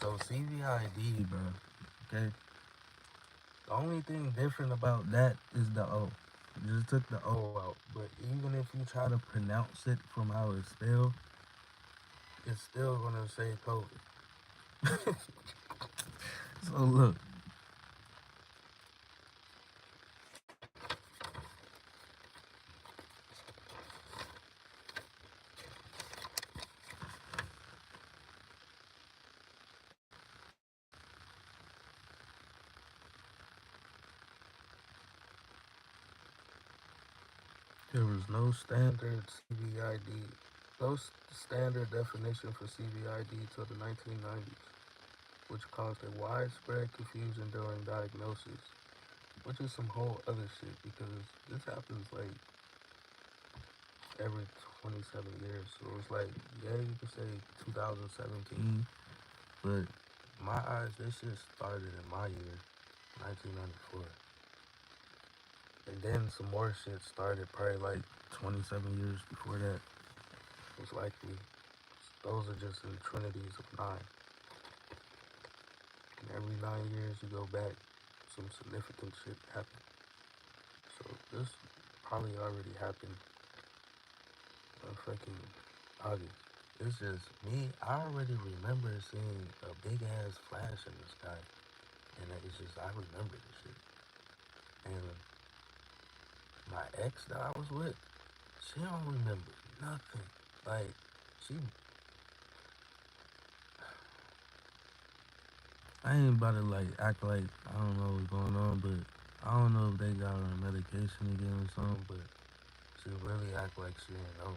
So CVID, bro, okay? The only thing different about that is the O. You just took the O out. But even if you try to pronounce it from how it's spelled, it's still gonna say COVID. So look. There was no standard CVID, no standard definition for CVID till the 1990s, which caused a widespread confusion during diagnosis, which is some whole other shit because this happens like every 27 years. So it's like, yeah, you could say 2017, but in my eyes, this shit started in my year, 1994. And then some more shit started probably like 27 years before that. Most likely. Those are just in trinities of 9. And every 9 years you go back, some significant shit happened. So this probably already happened in fucking August. It's just me, I already remember seeing a big ass flash in the sky. And it's just, I remember this shit. And my ex that I was with, she don't remember nothing. Like, she, I ain't about to like act like I don't know what's going on, but I don't know if they got her on medication again or something, but she really act like she didn't know.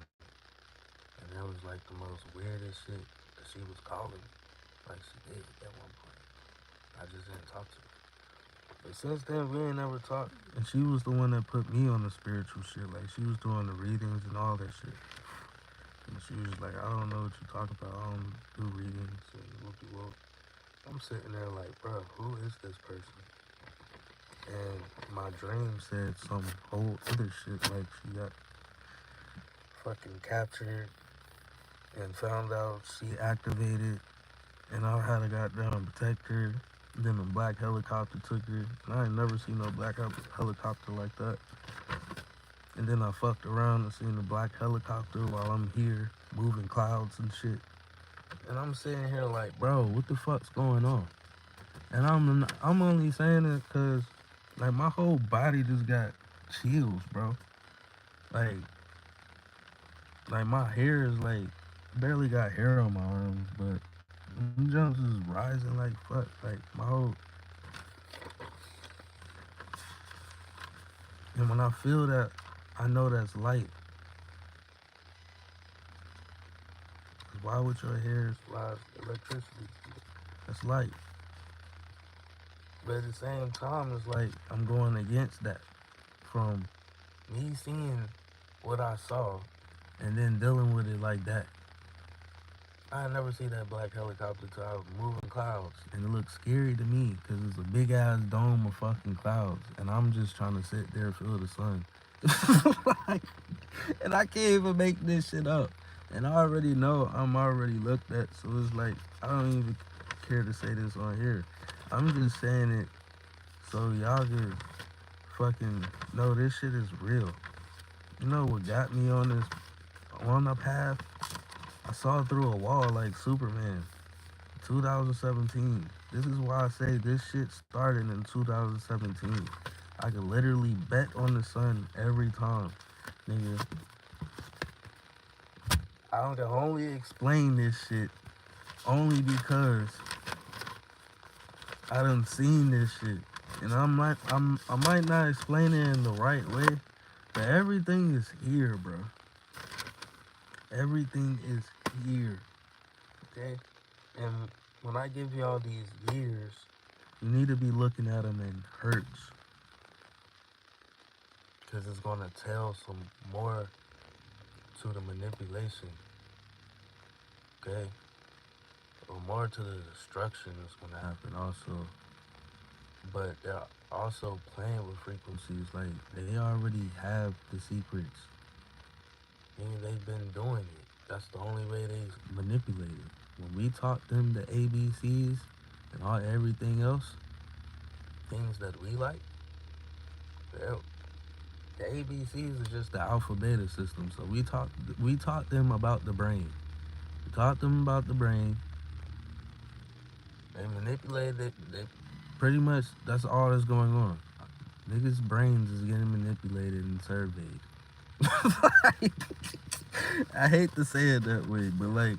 And that was like the most weirdest shit that she was calling me. Like she did at one point. I just didn't talk to her. But since then we ain't never talked. And she was the one that put me on the spiritual shit. Like she was doing the readings and all that shit. And she was like, I don't know what you talk about. I don't do readings and whoop-de-whoop. I'm sitting there like, bro, who is this person? And my dream said some whole other shit, like she got fucking captured and found out she activated and I had to goddamn protect her Then a black helicopter took it. And I ain't never seen no black helicopter like that. And then I fucked around and seen the black helicopter while I'm here moving clouds and shit. And I'm sitting here like, bro, what the fuck's going on? And I'm only saying it because like my whole body just got chills, bro. Like like my hair is like barely got hair on my arms, but them jumps is rising like fuck. Like my whole and when I feel that, I know that's light. 'Cause why would your hair rise electricity? That's light. But at the same time, it's like I'm going against that from me seeing what I saw and then dealing with it like that. I never see that black helicopter till I was moving clouds. And it looks scary to me because it's a big ass dome of fucking clouds. And I'm just trying to sit there and feel the sun. Like, and I can't even make this shit up. And I already know I'm already looked at. So it's like, I don't even care to say this on here. I'm just saying it so y'all can fucking know this shit is real. You know what got me on the path? I saw through a wall like Superman. 2017. This is why I say this shit started in 2017. I could literally bet on the sun every time. Nigga, I can only explain this shit only because I done seen this shit. And I might not explain it in the right way, but everything is here, bro. Everything is here. Okay? And when I give y'all these years, you need to be looking at them in hertz. Because it's going to tell some more to the manipulation. Okay? Or more to the destruction that's going to happen also. But they're also playing with frequencies. Like, they already have the secrets. And they've been doing it. That's the only way they manipulate it. When we taught them the ABCs and everything else, things that we like, well, the ABCs is just the alpha beta system. So we taught them about the brain. We taught them about the brain. They manipulated it. They pretty much that's all that's going on. Niggas' brains is getting manipulated and surveyed. I hate to say it that way, but like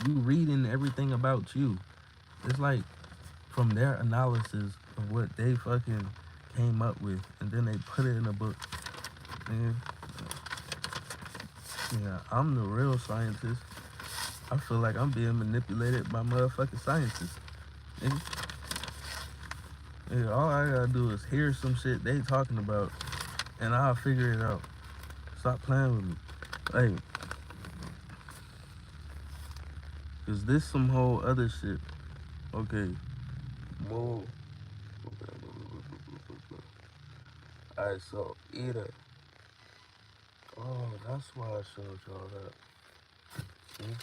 you reading everything about you. It's like from their analysis of what they fucking came up with, and then they put it in a book. Man, yeah, I'm the real scientist. I feel like I'm being manipulated by motherfucking scientists. Yeah, all I gotta do is hear some shit they talking about, and I'll figure it out. Stop playing with me. Like, cause this some whole other shit. Okay. Move. Alright, so either. Oh, that's why I showed y'all that. See?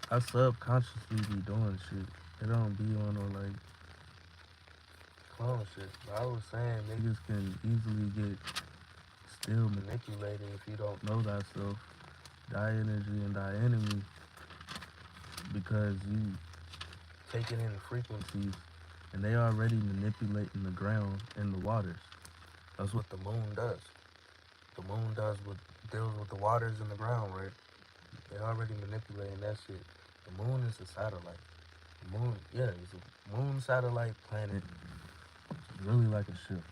I subconsciously be doing shit. It don't be on no like clone shit. But I was saying niggas can easily get still manipulated if you don't know thyself. Die energy and die enemy. Because you taking in the frequencies and they already manipulating the ground and the waters. That's what the moon does. The moon deals with the waters and the ground, right? They're already manipulating that shit. The moon is a satellite. The moon, yeah, it's a moon satellite planet. It's really like a ship.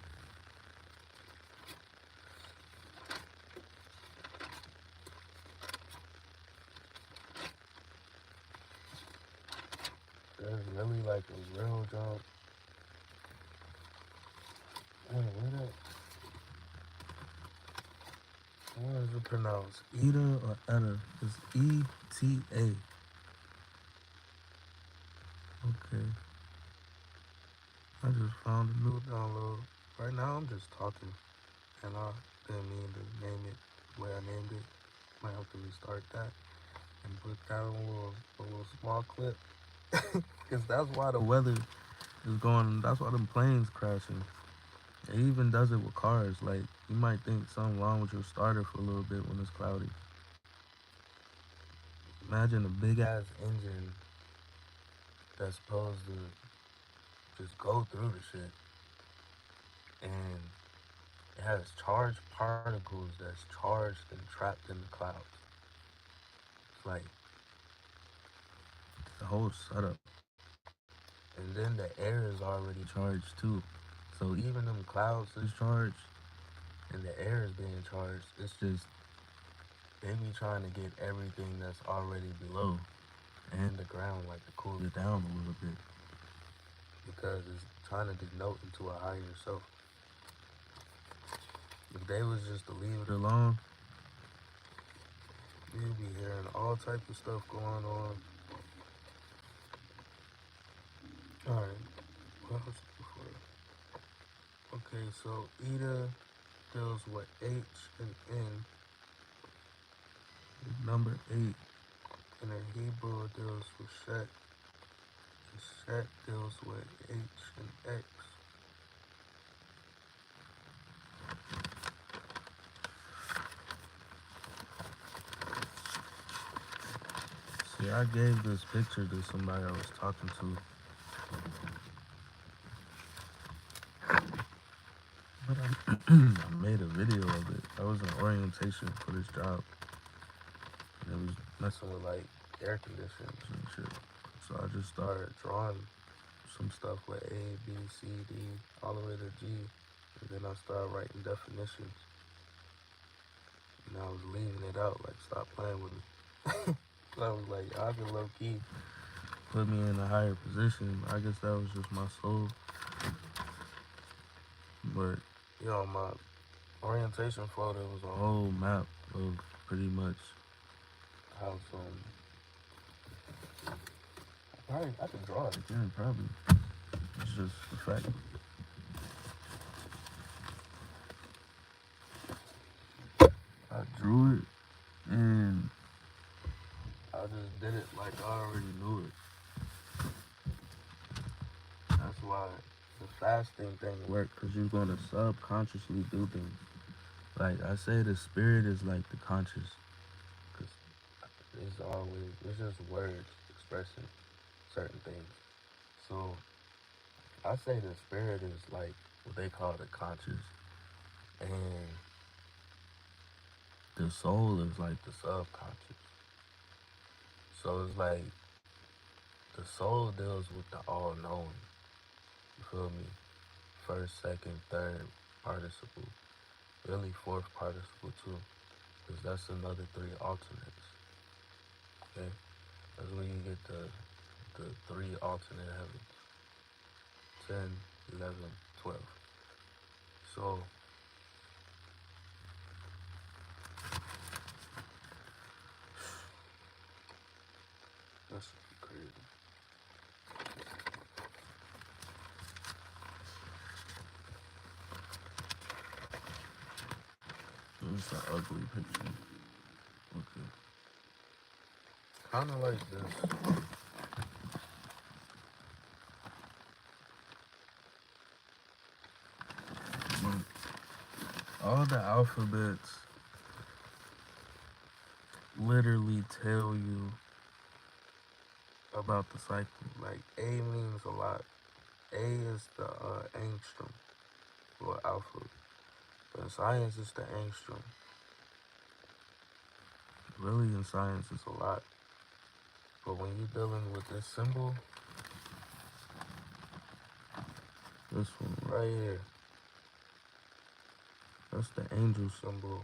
It's really like a real jump. Man, what is it pronounced? Eta or Etta? It's E-T-A. Okay. I just found a new download. Right now I'm just talking. And I didn't mean to name it the way I named it. Might have to restart that and put that on a little small clip. Because that's why the weather It's going. That's why them planes crashing. It even does it with cars. Like you might think something wrong with your starter for a little bit when it's cloudy. Imagine a big ass engine that's supposed to just go through the shit, and it has charged particles that's charged and trapped in the clouds. It's like the whole setup. And then the air is already charged too. So even them clouds is charged and the air is being charged. It's just they be trying to get everything that's already below and the ground like to cool it down a little bit because it's trying to denote into a higher self. If they was just to leave it alone, you'd be hearing all type of stuff going on. Alright, what else before? Okay, so Ida deals with H and N. Number 8 in the Hebrew deals with Shet. And Shet deals with H and X. See, I gave this picture to somebody I was talking to. But I made a video of it. That was an orientation for this job. And it was messing with like air conditioners and shit. So I just started drawing some stuff with A, B, C, D, all the way to G. And then I started writing definitions. And I was leaving it out, like, stop playing with me. So I was like, I can low key put me in a higher position. I guess that was just my soul. But, my orientation photo was a whole map of pretty much how I can draw it again, probably. It's just the fact. I drew it and I just did it like I already knew it. That's why the fasting thing worked, because you're going to subconsciously do things. Like I say, the spirit is like the conscious, because it's just words expressing certain things. So I say the spirit is like what they call the conscious, and the soul is like the subconscious. So it's like the soul deals with the all knowing. You feel me? First, second, third participle. Really fourth participle too. Because that's another 3 alternates. Okay? That's when you get the 3 alternate heavens. 10, 11, 12. So that's crazy. It's an ugly picture. Okay. Kinda like this. All the alphabets literally tell you about the cycle. Like A means a lot. A is the angstrom or alpha. But in science, it's the angstrom. Really, in science, it's a lot. But when you're dealing with this symbol, this one right here, that's the angel symbol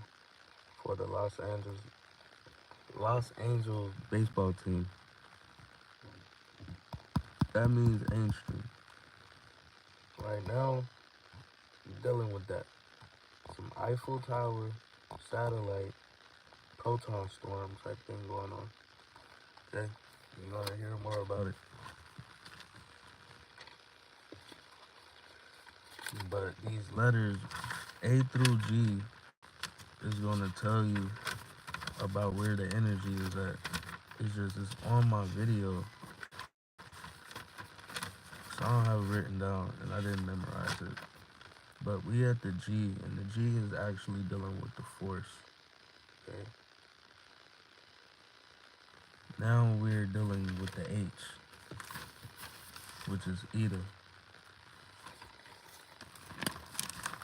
for the Los Angeles baseball team. That means angstrom. Right now, you're dealing with that. Some Eiffel Tower, satellite, proton storm type thing going on. Okay? You're gonna hear more about it. But these letters, A through G, is gonna tell you about where the energy is at. It's on my video. So I don't have it written down and I didn't memorize it. But we at the G, and the G is actually dealing with the force. Okay. Now we're dealing with the H, which is Eta.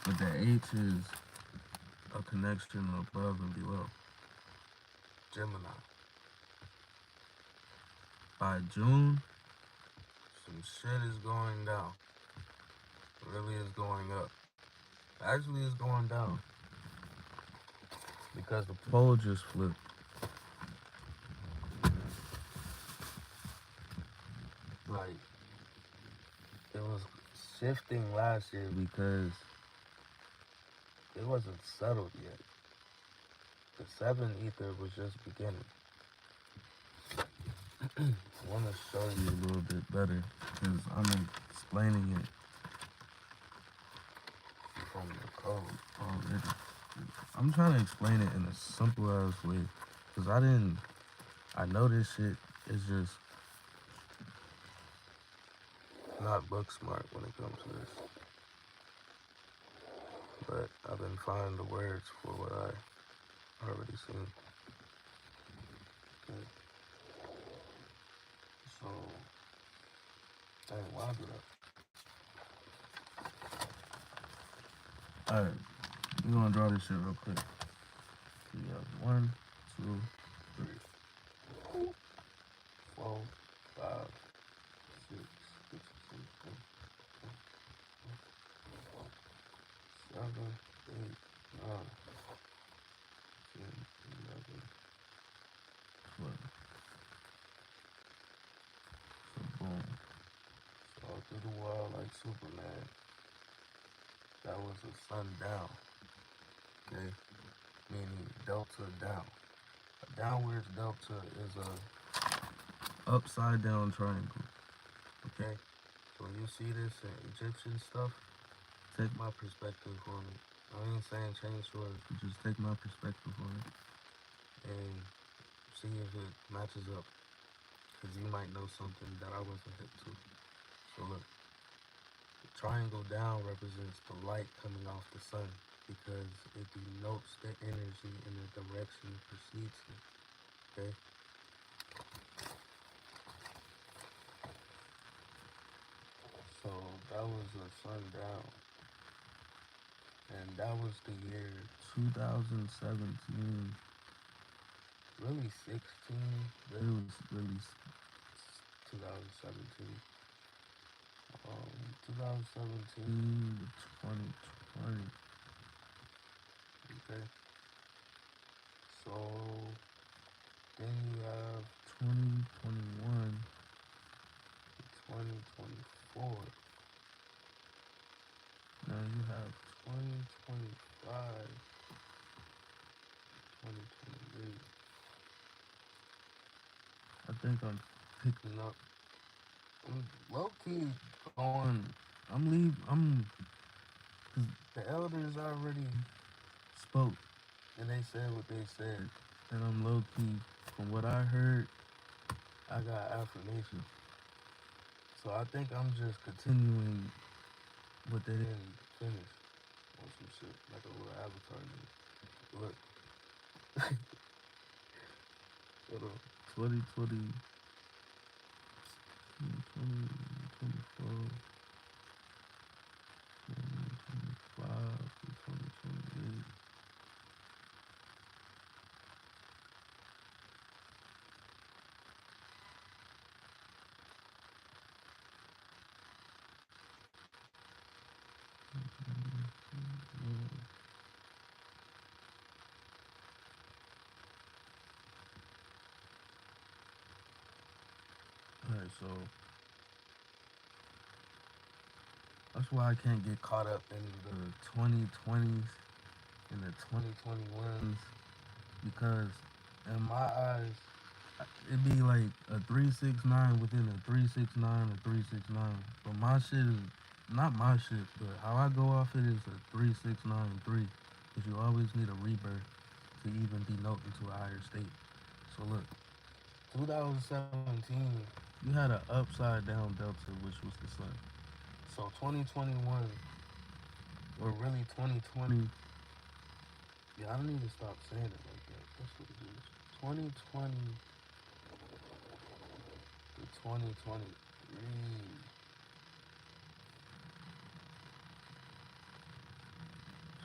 But the H is a connection above and below. Gemini. By June, some shit is going down. Really is going up. Actually, it's going down. Because the pole just flipped. Like, it was shifting last year because it wasn't settled yet. The 7 ether was just beginning. I want to show you a little bit better because I'm explaining it from the code already. I'm trying to explain it in a simple ass way because I know this shit is just not book smart when it comes to this. But I've been finding the words for what I already seen. Okay. So, dang, why did I? Alright, we're gonna draw this shit real quick. We have 1, 2, 3, 4, 5, 6, 7, 8, 9, 10, 11, 12. So boom. So all through the wall like Superman. That was a sun down. Okay? Meaning delta down. A downwards delta is a upside down triangle. Okay? So when you see this in Egyptian stuff, take my perspective on it. I ain't saying change yours, but just take my perspective on it and see if it matches up. Because you might know something that I wasn't hip to. So look, the triangle down represents the light coming off the sun because it denotes the energy in the direction it precedes it. Okay? So that was a sundown. And that was the year 2017. Really 16, but it was really 2017. 2017 to 2020. Okay. So then you have 2021 to 2024. Now you have 2025, 2028. I think I'm picking up. I'm low key going. Cause the elders already spoke and they said what they said. And I'm low key, from what I heard, I got affirmation. So I think I'm just continuing what they didn't finish on some shit, like a little avatar nigga. Look, hold on. 2020, 2024, 2025 to 2028. Alright, so that's why I can't get caught up in the 2020s and the 2021s because in my eyes, it'd be like a 369 within a 369 or 369. But my shit is not my shit, but how I go off it is a 3693. Because you always need a rebirth to even denote into a higher state. So look, 2017 You had an upside down delta, which was the sun. So 2021, or really 2020. Yeah, I don't need to stop saying it like that. That's what it is. 2020 to 2023.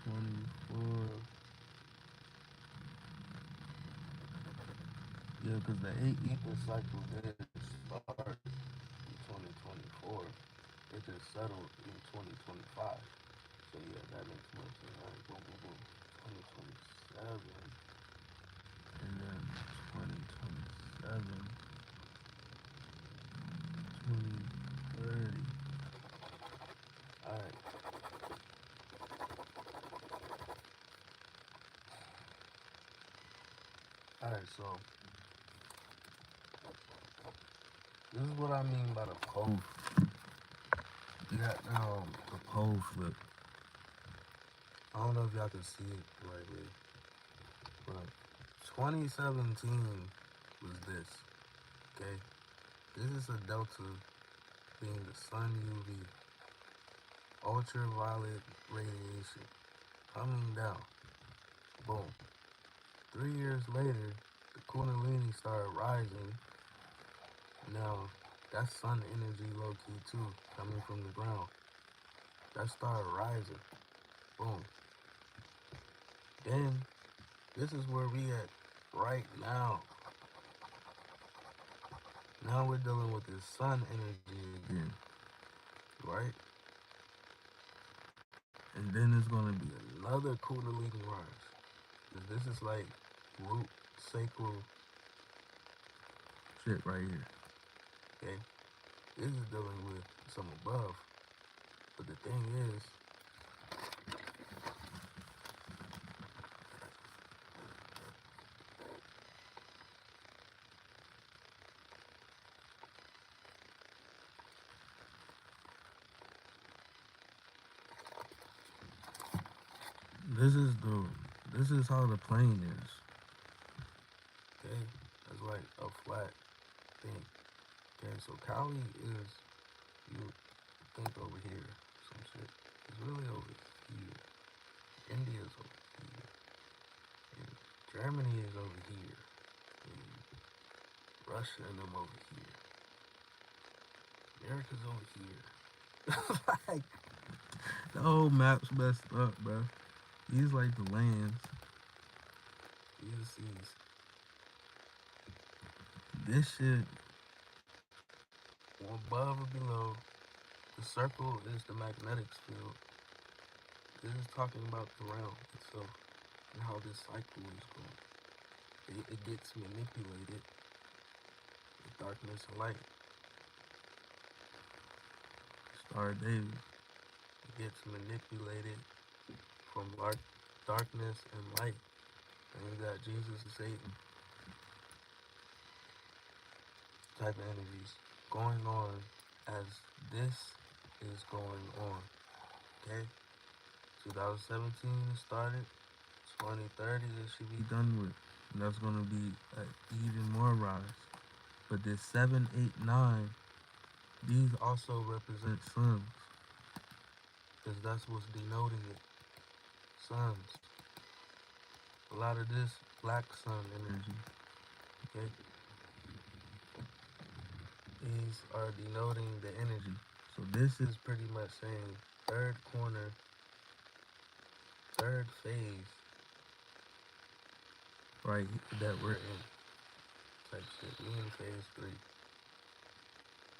24. Yeah, because the 8 ether cycle did start in 2024. It just settled in 2025. So yeah, that makes more sense. All right, boom, boom, boom. 2027. And then 2027, 2030. All right. All right, so this is what I mean by the pole. You got the pole flip. I don't know if y'all can see it the right way, but 2017 was this. Okay, this is a delta being the sun UV ultraviolet radiation coming down. Boom. 3 years later, the Kundalini started rising. Now, that's sun energy low key too, coming from the ground. That started rising. Boom. Then, this is where we at right now. Now we're dealing with this sun energy again, right? And then there's gonna be another Kundalini rise. This is like root sacral shit right here. Okay? This is dealing with some above. But the thing is, this is how the plane is. Okay? It's like a flat thing. Okay, so Cali is, you think over here, some shit. It's really over here. India's over here. And Germany is over here. And Russia and them over here. America's over here. Like, the whole map's messed up, bro. These like the lands. These are seas. This shit, above or below, the circle is the magnetic field. This is talking about the realm itself and how this cycle is going. It gets manipulated with darkness and light. Star Davis. It gets manipulated from darkness and light. And you got Jesus and Satan type of energies going on as this is going on. Okay? 2017 started. 2030 it should be done with. And that's going to be an even more rise. But this 7, 8, 9, these also represent suns. Because that's what's denoting it. Suns. A lot of this black sun energy. Okay? These are denoting the energy. So this is pretty much saying third corner, third phase, right, that we're in. Type shit. We in phase 3.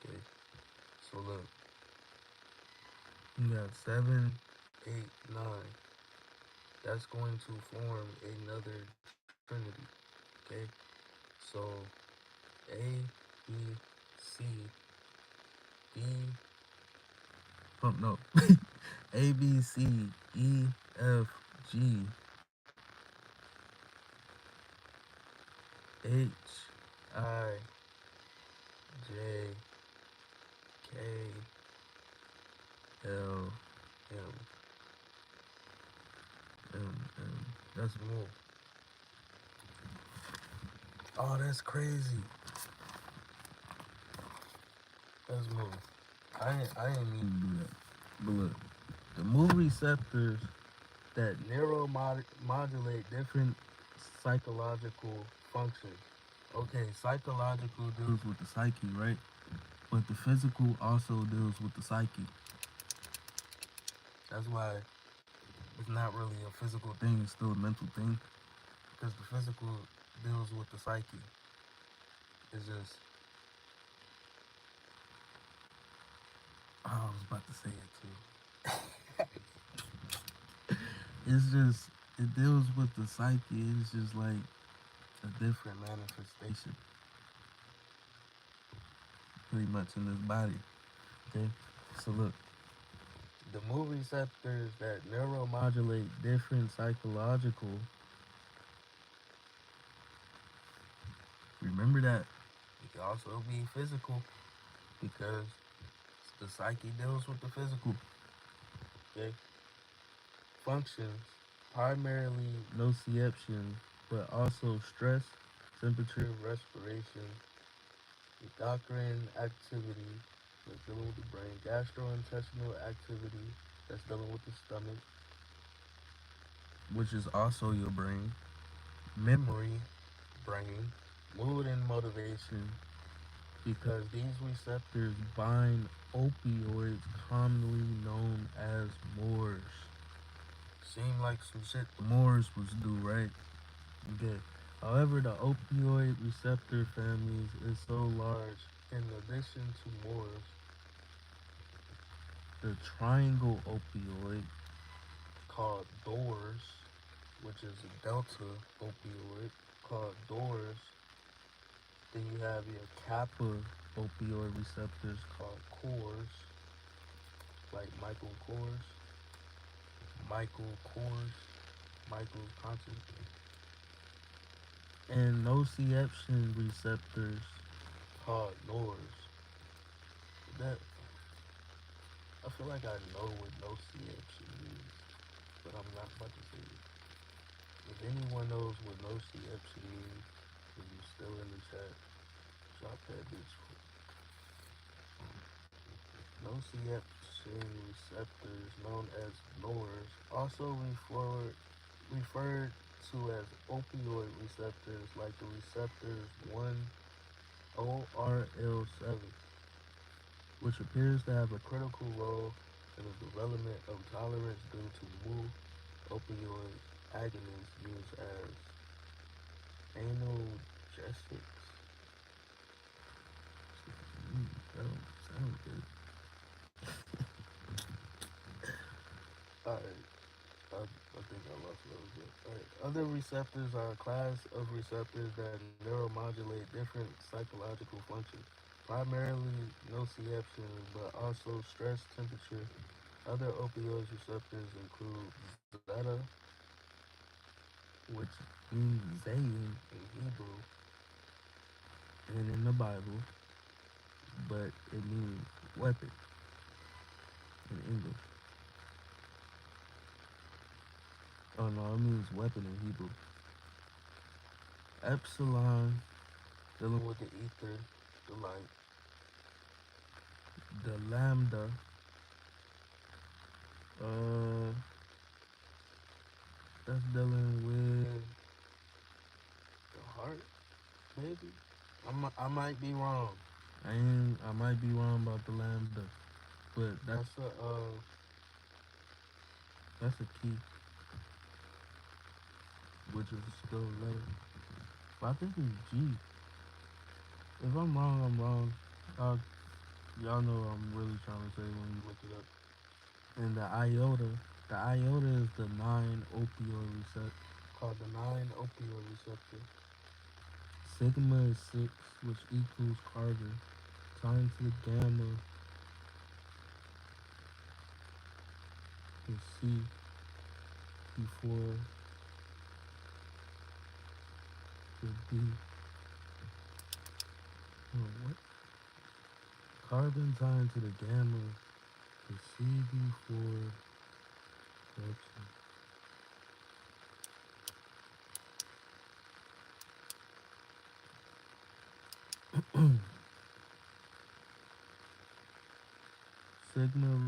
Okay. So look. You got 7, 8, 9. That's going to form another trinity. Okay. So A, B, C, D. Oh no. A, B, C, E, F, G, H, I, J, K, L, M, M. That's more. Oh, that's crazy. Let's move. I ain't mean to do that. But look, the move receptors that neuromodulate different psychological functions. Okay, psychological deals with the psyche, right? But the physical also deals with the psyche. That's why it's not really a physical thing, it's still a mental thing. Because the physical deals with the psyche. It's just, oh, I was about to say it too. It's just, it deals with the psyche. It's just like a different manifestation, pretty much in this body. Okay? So look, the mood receptors that neuromodulate different psychological, remember that it can also be physical because the psyche deals with the physical. Okay? Functions, primarily nociception, but also stress, temperature, respiration, endocrine activity, that's dealing with the brain, gastrointestinal activity, that's dealing with the stomach, which is also your brain, memory, brain, mood and motivation, because these receptors bind opioids commonly known as Moors. Seem like some shit the Moors was do, right? Okay. However, the opioid receptor families is so large. In addition to Moors, the triangle opioid called DORS, which is a delta opioid called DORS. Then you have your kappa opioid receptors called cores, like Michael Kors, Michael Constant, and nociception receptors called NORS. That I feel like I know what nociception means, but I'm not about to say it. If anyone knows what nociception means, if you're still in the chat, drop that bitch. Nociception receptors, known as NORs, also referred to as opioid receptors, like the receptors 1-ORL7, which appears to have a critical role in the development of tolerance due to mu opioid agonists used as analgesics. That don't sound good. Alright, I think I lost a little bit. Alright, other receptors are a class of receptors that neuromodulate different psychological functions, primarily nociception, but also stress, temperature. Other opioid receptors include zeta, which means Zayn in Hebrew and in the Bible, but it means weapon in English. Oh no, it means weapon in Hebrew. Epsilon, dealing with the ether, the light. The lambda, uh, that's dealing with the heart, maybe. I might be wrong. I might be wrong about the lambda, but that's a key, which is still letter. But I think it's G. If I'm wrong, I'm wrong. Uh, y'all know what I'm really trying to say when you look it up. And the iota is the 9 opioid receptor, called the 9 opioid receptor. Sigma is 6, which equals carbon. Times the gamma is C before the D. Oh, what? Carbon times to the gamma is C before the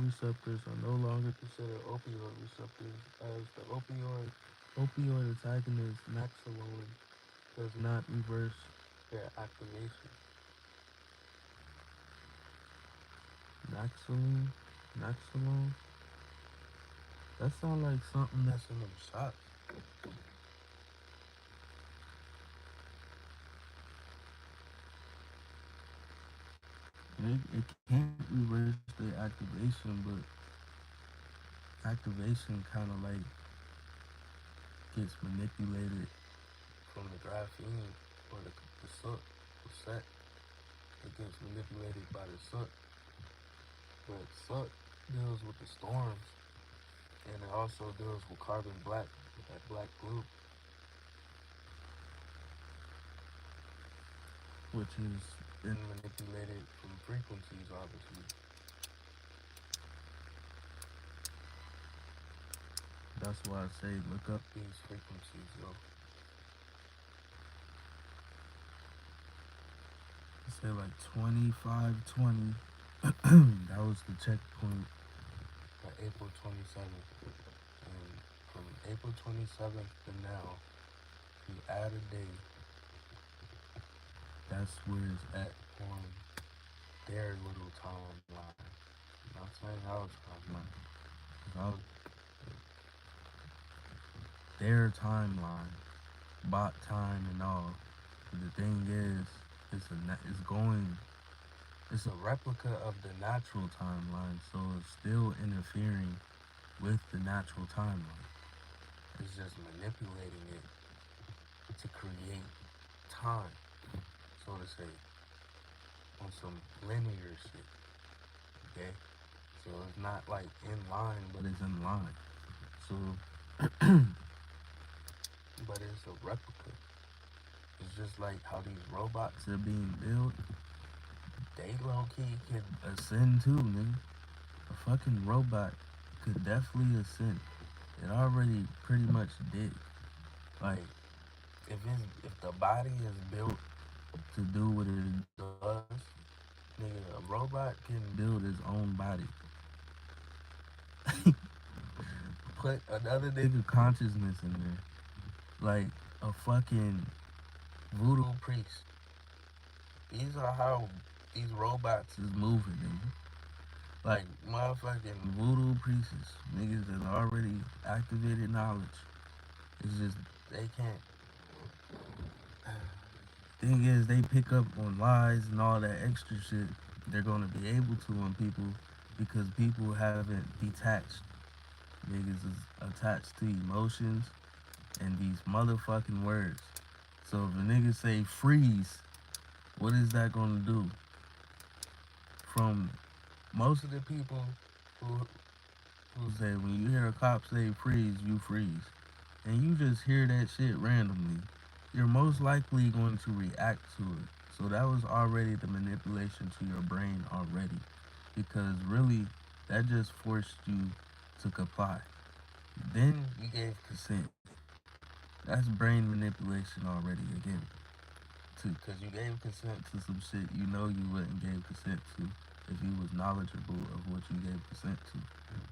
receptors are no longer considered opioid receptors, as the opioid antagonist Naxalone does not reverse their activation. Naxalone, Naxalone. That sounds like something that's in them shots. It can't reverse the activation, but activation kind of like gets manipulated from the graphene or the soot, the set. It gets manipulated by the soot. But soot deals with the storms, and it also deals with carbon black, with that black glue, which is been manipulated from frequencies, obviously. That's why I say look up these frequencies, yo. I say like 2520. That was the checkpoint for April 27th. And from April 27th to now, if you add a day, that's where it's at on their little timeline. I'm not saying our timeline. Their timeline, bot time and all. But the thing is, it's a replica of the natural timeline, so it's still interfering with the natural timeline. It's just manipulating it to create time, so to say, on some linear shit. Okay? So it's not like in line, but it's in line. So, but it's a replica. It's just like how these robots are being built. They low-key can ascend too, nigga. A fucking robot could definitely ascend. It already pretty much did. Like, if the body is built to do what it does, nigga, a robot can build his own body. Put another nigga consciousness in there. Like a fucking voodoo priest. These are how these robots is moving, nigga. Like motherfucking voodoo priests, niggas that already activated knowledge. It's just they can't. Thing is, they pick up on lies and all that extra shit. They're gonna be able to on people because people haven't detached. Niggas is attached to emotions and these motherfucking words. So if a nigga say freeze, what is that gonna do? From most of the people who say when you hear a cop say freeze, you freeze. And you just hear that shit randomly, you're most likely going to react to it. So that was already the manipulation to your brain already. Because really, that just forced you to comply. Then you gave consent. That's brain manipulation already again. Because you gave consent to some shit you know you wouldn't give consent to if you was knowledgeable of what you gave consent to.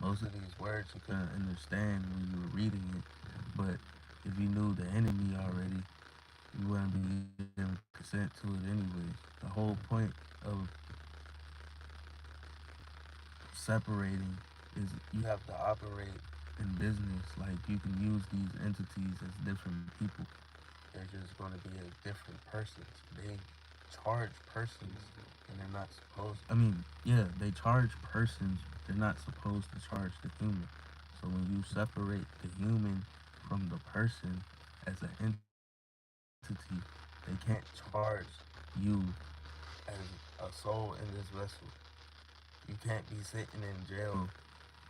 Most of these words you couldn't understand when you were reading it, but if you knew the enemy already, you wouldn't be giving consent to it anyways. The whole point of separating is you have to operate in business like you can use these entities as different people. They're just going to be as different persons. They charge persons, and they're not supposed. Yeah, they charge persons. They're not supposed to charge the human. So when you separate the human from the person as an entity, they can't charge you as a soul in this vessel. You can't be sitting in jail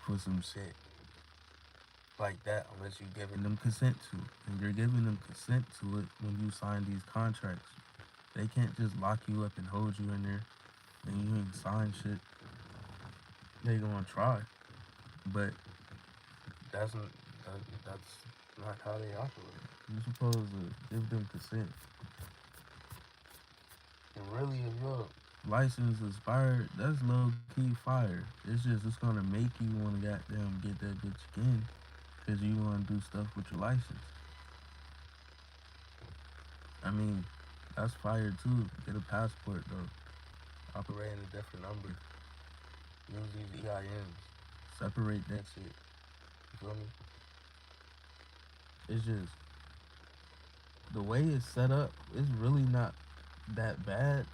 for some shit like that unless you're giving them consent to. And you're giving them consent to it when you sign these contracts. They can't just lock you up and hold you in there and you ain't sign shit. They gonna try, but that's not how they operate. You're supposed to give them consent. And really, if license expired, that's low key fire. It's just it's gonna make you wanna goddamn get that bitch again because you wanna do stuff with your license. I mean, that's fire too. Get a passport though. Operate in a different number. Use these EINs. Separate that shit. You feel me? It's just the way it's set up. It's really not that bad.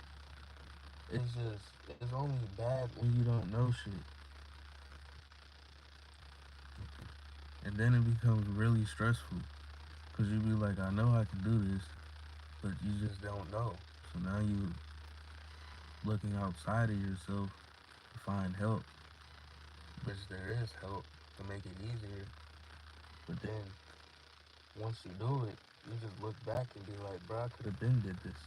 It's just it's only bad when you don't know shit, and then it becomes really stressful because you be like, I know I can do this, but you just don't know. So now you looking outside of yourself to find help, which there is help to make it easier. But then once you do it, you just look back and be like, bro, I could have been did this.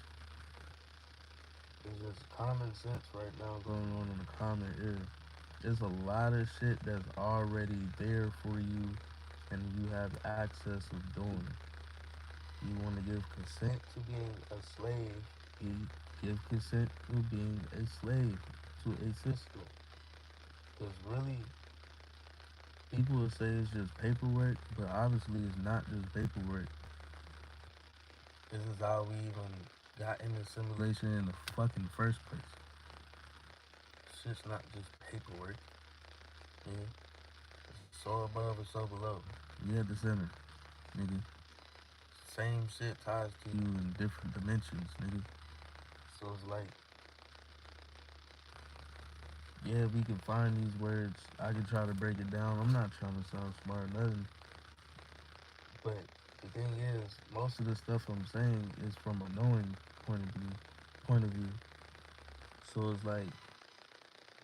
It's just common sense right now going on in the common era. There's a lot of shit that's already there for you, and you have access of doing it. You want to give consent to being a slave, you give consent to being a slave to a system. Because really, people will say it's just paperwork, but obviously it's not just paperwork. This is how we even got into simulation in the fucking first place. Shit's not just paperwork. Yeah. It's so above or so below. You at the center, nigga. Same shit ties to you in different dimensions, nigga. So it's like, yeah, we can find these words. I can try to break it down. I'm not trying to sound smart or nothing. But the thing is, most of the stuff I'm saying is from a knowing point of view. Point of view. So it's like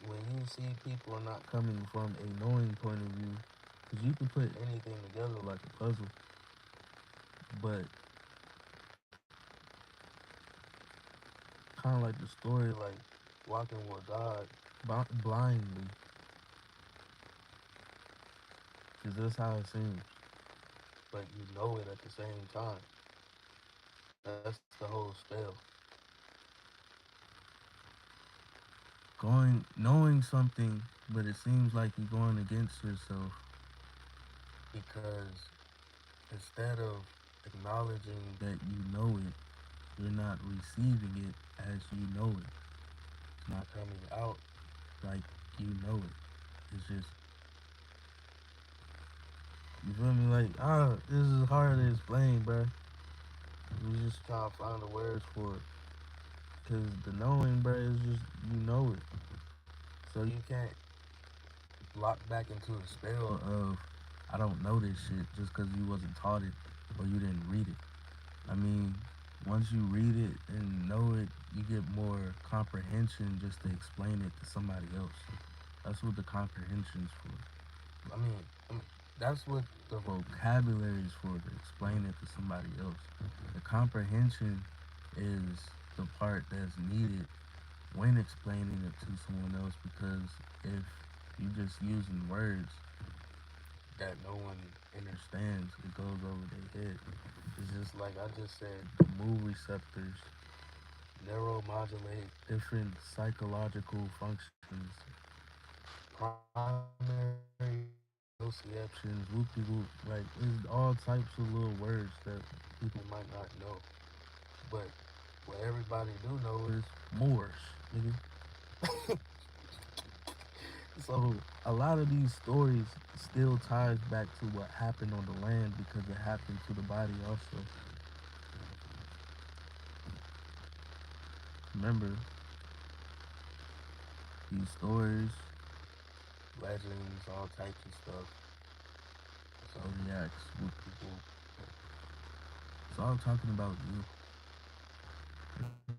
when you see people are not coming from a knowing point of view, because you can put anything together like a puzzle, but kind of like the story, like walking with God blindly, because that's how it seems. But you know it at the same time. That's the whole spell. Knowing something, but it seems like you're going against yourself because instead of acknowledging that you know it, you're not receiving it as you know it. It's not coming out like you know it. It's just, you feel me? Like, this is hard to explain, bro. We just trying to find the words for it. Because the knowing, bro, is just, you know it. So you can't lock back into a spell of, I don't know this shit just because you wasn't taught it or you didn't read it. I mean, once you read it and know it, you get more comprehension just to explain it to somebody else. That's what the comprehension's for. I mean, that's what the vocabulary is for, to explain it to somebody else. The comprehension is the part that's needed when explaining it to someone else, because if you just using words that no one understands, it goes over their head. It's just like I just said, the mood receptors neuromodulate different psychological functions, primary associations, whoop-de-whoop, like it's all types of little words that people might not know. But what everybody do know is Moors, nigga. So a lot of these stories still ties back to what happened on the land because it happened to the body also. Remember, these stories, legends, all types of stuff, zodiacs, with people, it's all talking about you.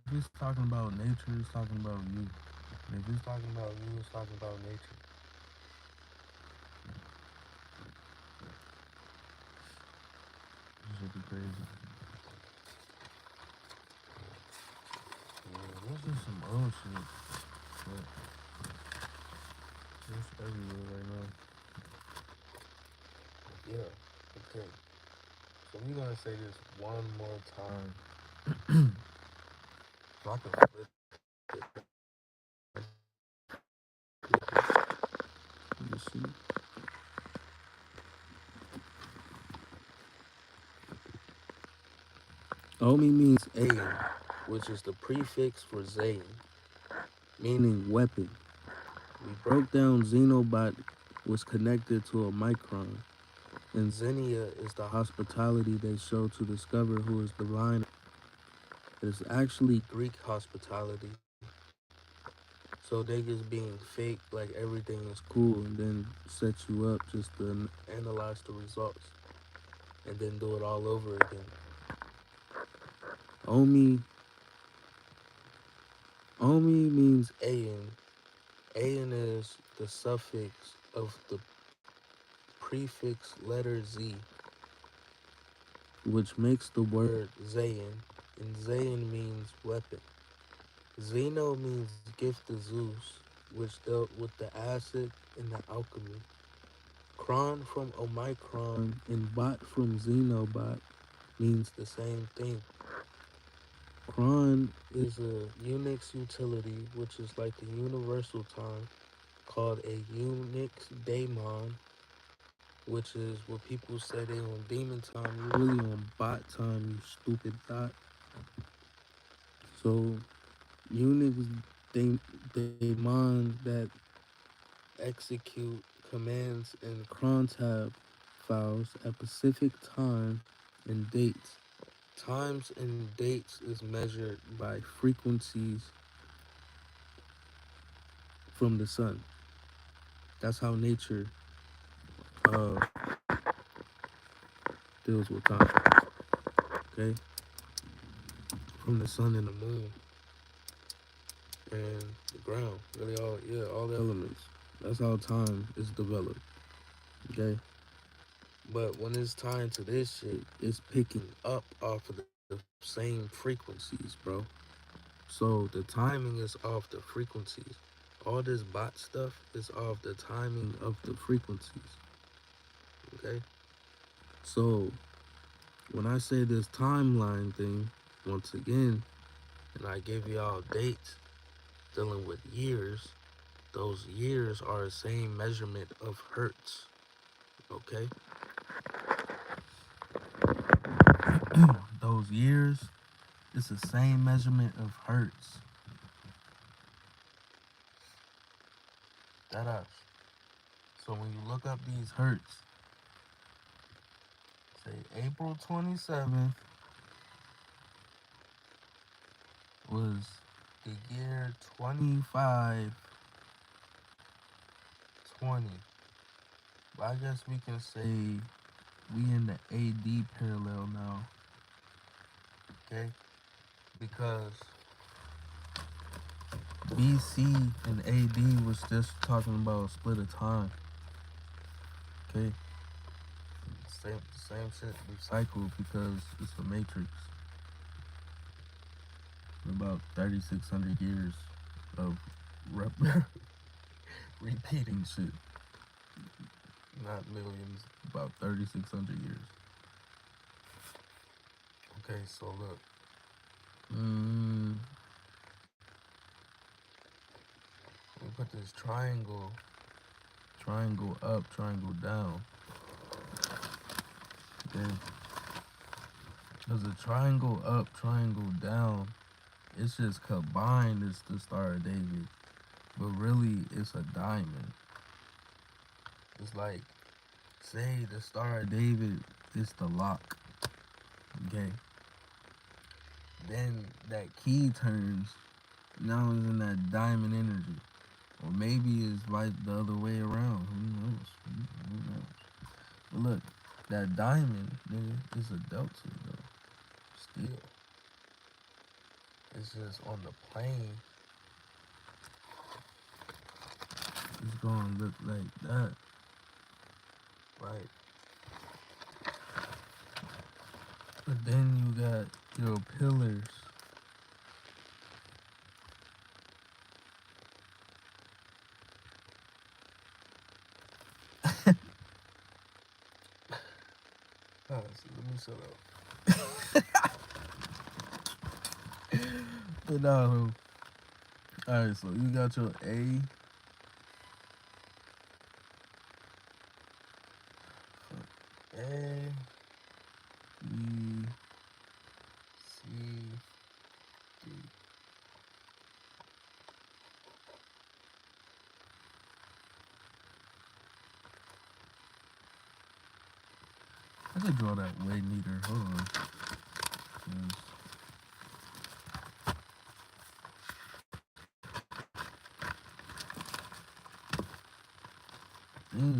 If it's talking about nature, it's talking about you. And if it's talking about you, it's talking about nature. This should be crazy. Yeah, this is some old shit, but it's everywhere right now. Yeah, okay. So we're gonna say this one more time. So I can flip it. question. Omi means ayin, which is the prefix for Zayin, meaning weapon. We broke down Xenobot was connected to a micron, and Xenia is the hospitality they show to discover who is divine. It's actually Greek hospitality. So they just being fake, like everything is cool, and then set you up just to analyze the results, and then do it all over again. Omi, Omi means Ayin. Ayin is the suffix of the prefix letter Z, which makes the word Zayin, and Zayin means weapon. Zeno means gift to Zeus, which dealt with the acid and the alchemy. Kron from Omicron and bot from Xenobot means the same thing. Cron is a Unix utility, which is like the universal time, called a Unix daemon, which is what people say they on demon time. You really on bot time, you stupid thought. So Unix daemon that execute commands in cron tab files at specific time and dates. Times and dates is measured by frequencies from the sun. That's how nature uh, deals with time. Okay, from the sun and the moon and the ground. Really, all the elements. That's how time is developed. Okay, but when it's tying to this shit, it's picking up off of the same frequencies, bro. So the timing is off the frequencies. All this bot stuff is off the timing of the frequencies. Okay? So when I say this timeline thing, once again, and I give y'all dates dealing with years, those years are the same measurement of hertz. Okay? Those years, it's the same measurement of hertz. That us. So when you look up these hertz, say April 27th was the year 2520. But I guess we can say we in the AD parallel now. Okay? Because BC and AD was just talking about a split of time. Okay? Same shit recycled because it's a matrix. About 3,600 years of repeating shit. Not millions, about 3,600 years. Okay, so look. We put this triangle up, triangle down. Okay. Because a triangle up, triangle down, it's just combined as the Star of David. But really, it's a diamond. It's like, say the Star of David is the lock. Okay. Then that key turns, now it's in that diamond energy. Or maybe it's like the other way around. Who knows? But look, that diamond, nigga, is a delta, though. Still. It's just on the plane. It's gonna look like that. Right? But then you got your pillars. Let me shut up. But no, alright, so you got your A. I could draw that way neater. Hold on. Yes.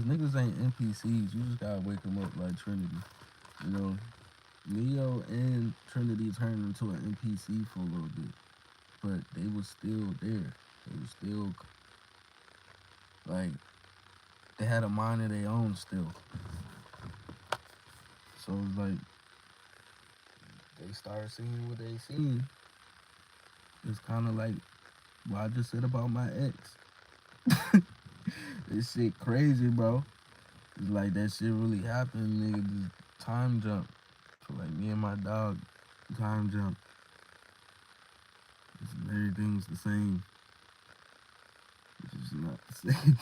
Niggas ain't NPCs. You just gotta wake them up like Trinity. You know, Neo and Trinity turned into an NPC for a little bit, but they was still there. They was still like they had a mind of their own still. So it's like they started seeing what they seen. It's kind of like what I just said about my ex. This shit crazy, bro. It's like that shit really happened, nigga. Just time jump. So like me and my dog, time jump. Everything's the same. It's just not the same.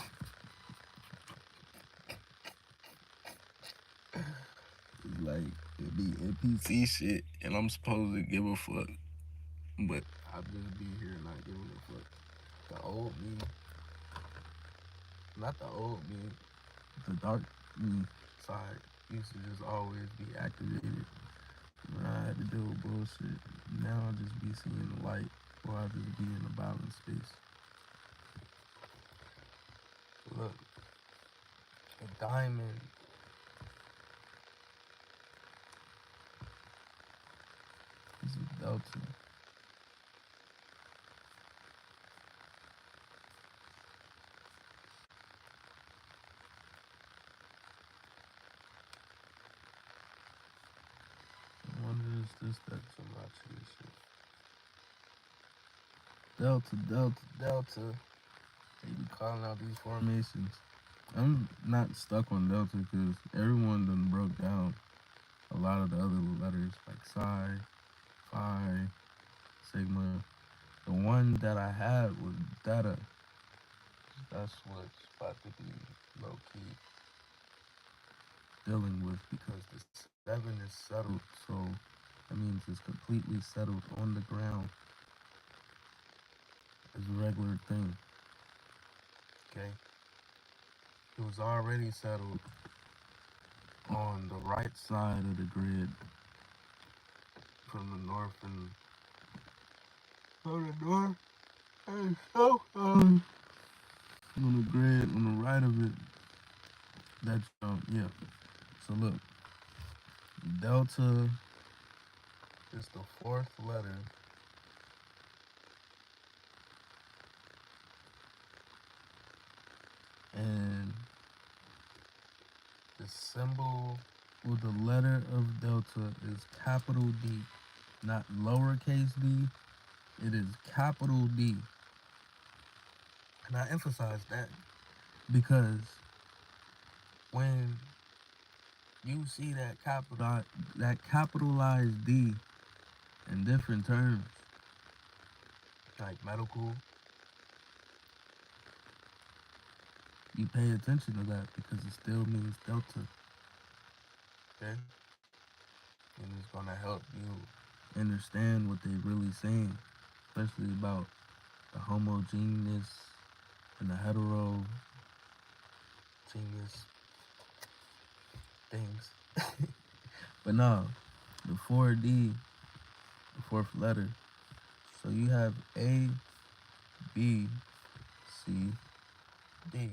It's like it be NPC shit, and I'm supposed to give a fuck, but I just be here not giving a fuck. The old me, not the old me, the dark me side used to just always be activated when I had to deal with bullshit. Now I just be seeing the light, or I just be in a balanced space. Look, a diamond. Is a delta. I wonder is this that somebody shit. Delta, delta, delta. They be calling out these formations. I'm not stuck on delta because everyone done broke down a lot of the other letters like psi, phi, sigma. The one that I had was theta. That's what's about to be low key dealing with because the 7 is settled, so that means it's completely settled on the ground. It's a regular thing. Okay? It was already settled on the right side of the grid from the north and south on the grid on the right of it. That's yeah. So look, delta is the 4th letter. And the symbol or the letter of delta is capital D, not lowercase d. It is capital D. And I emphasize that because when you see that capitalized D in different terms, like medical, you pay attention to that because it still means delta. Okay? And it's gonna help you understand what they're really saying, especially about the homogeneous and the heterogeneous things. But no, the 4D, the 4th letter. So you have A, B, C, D.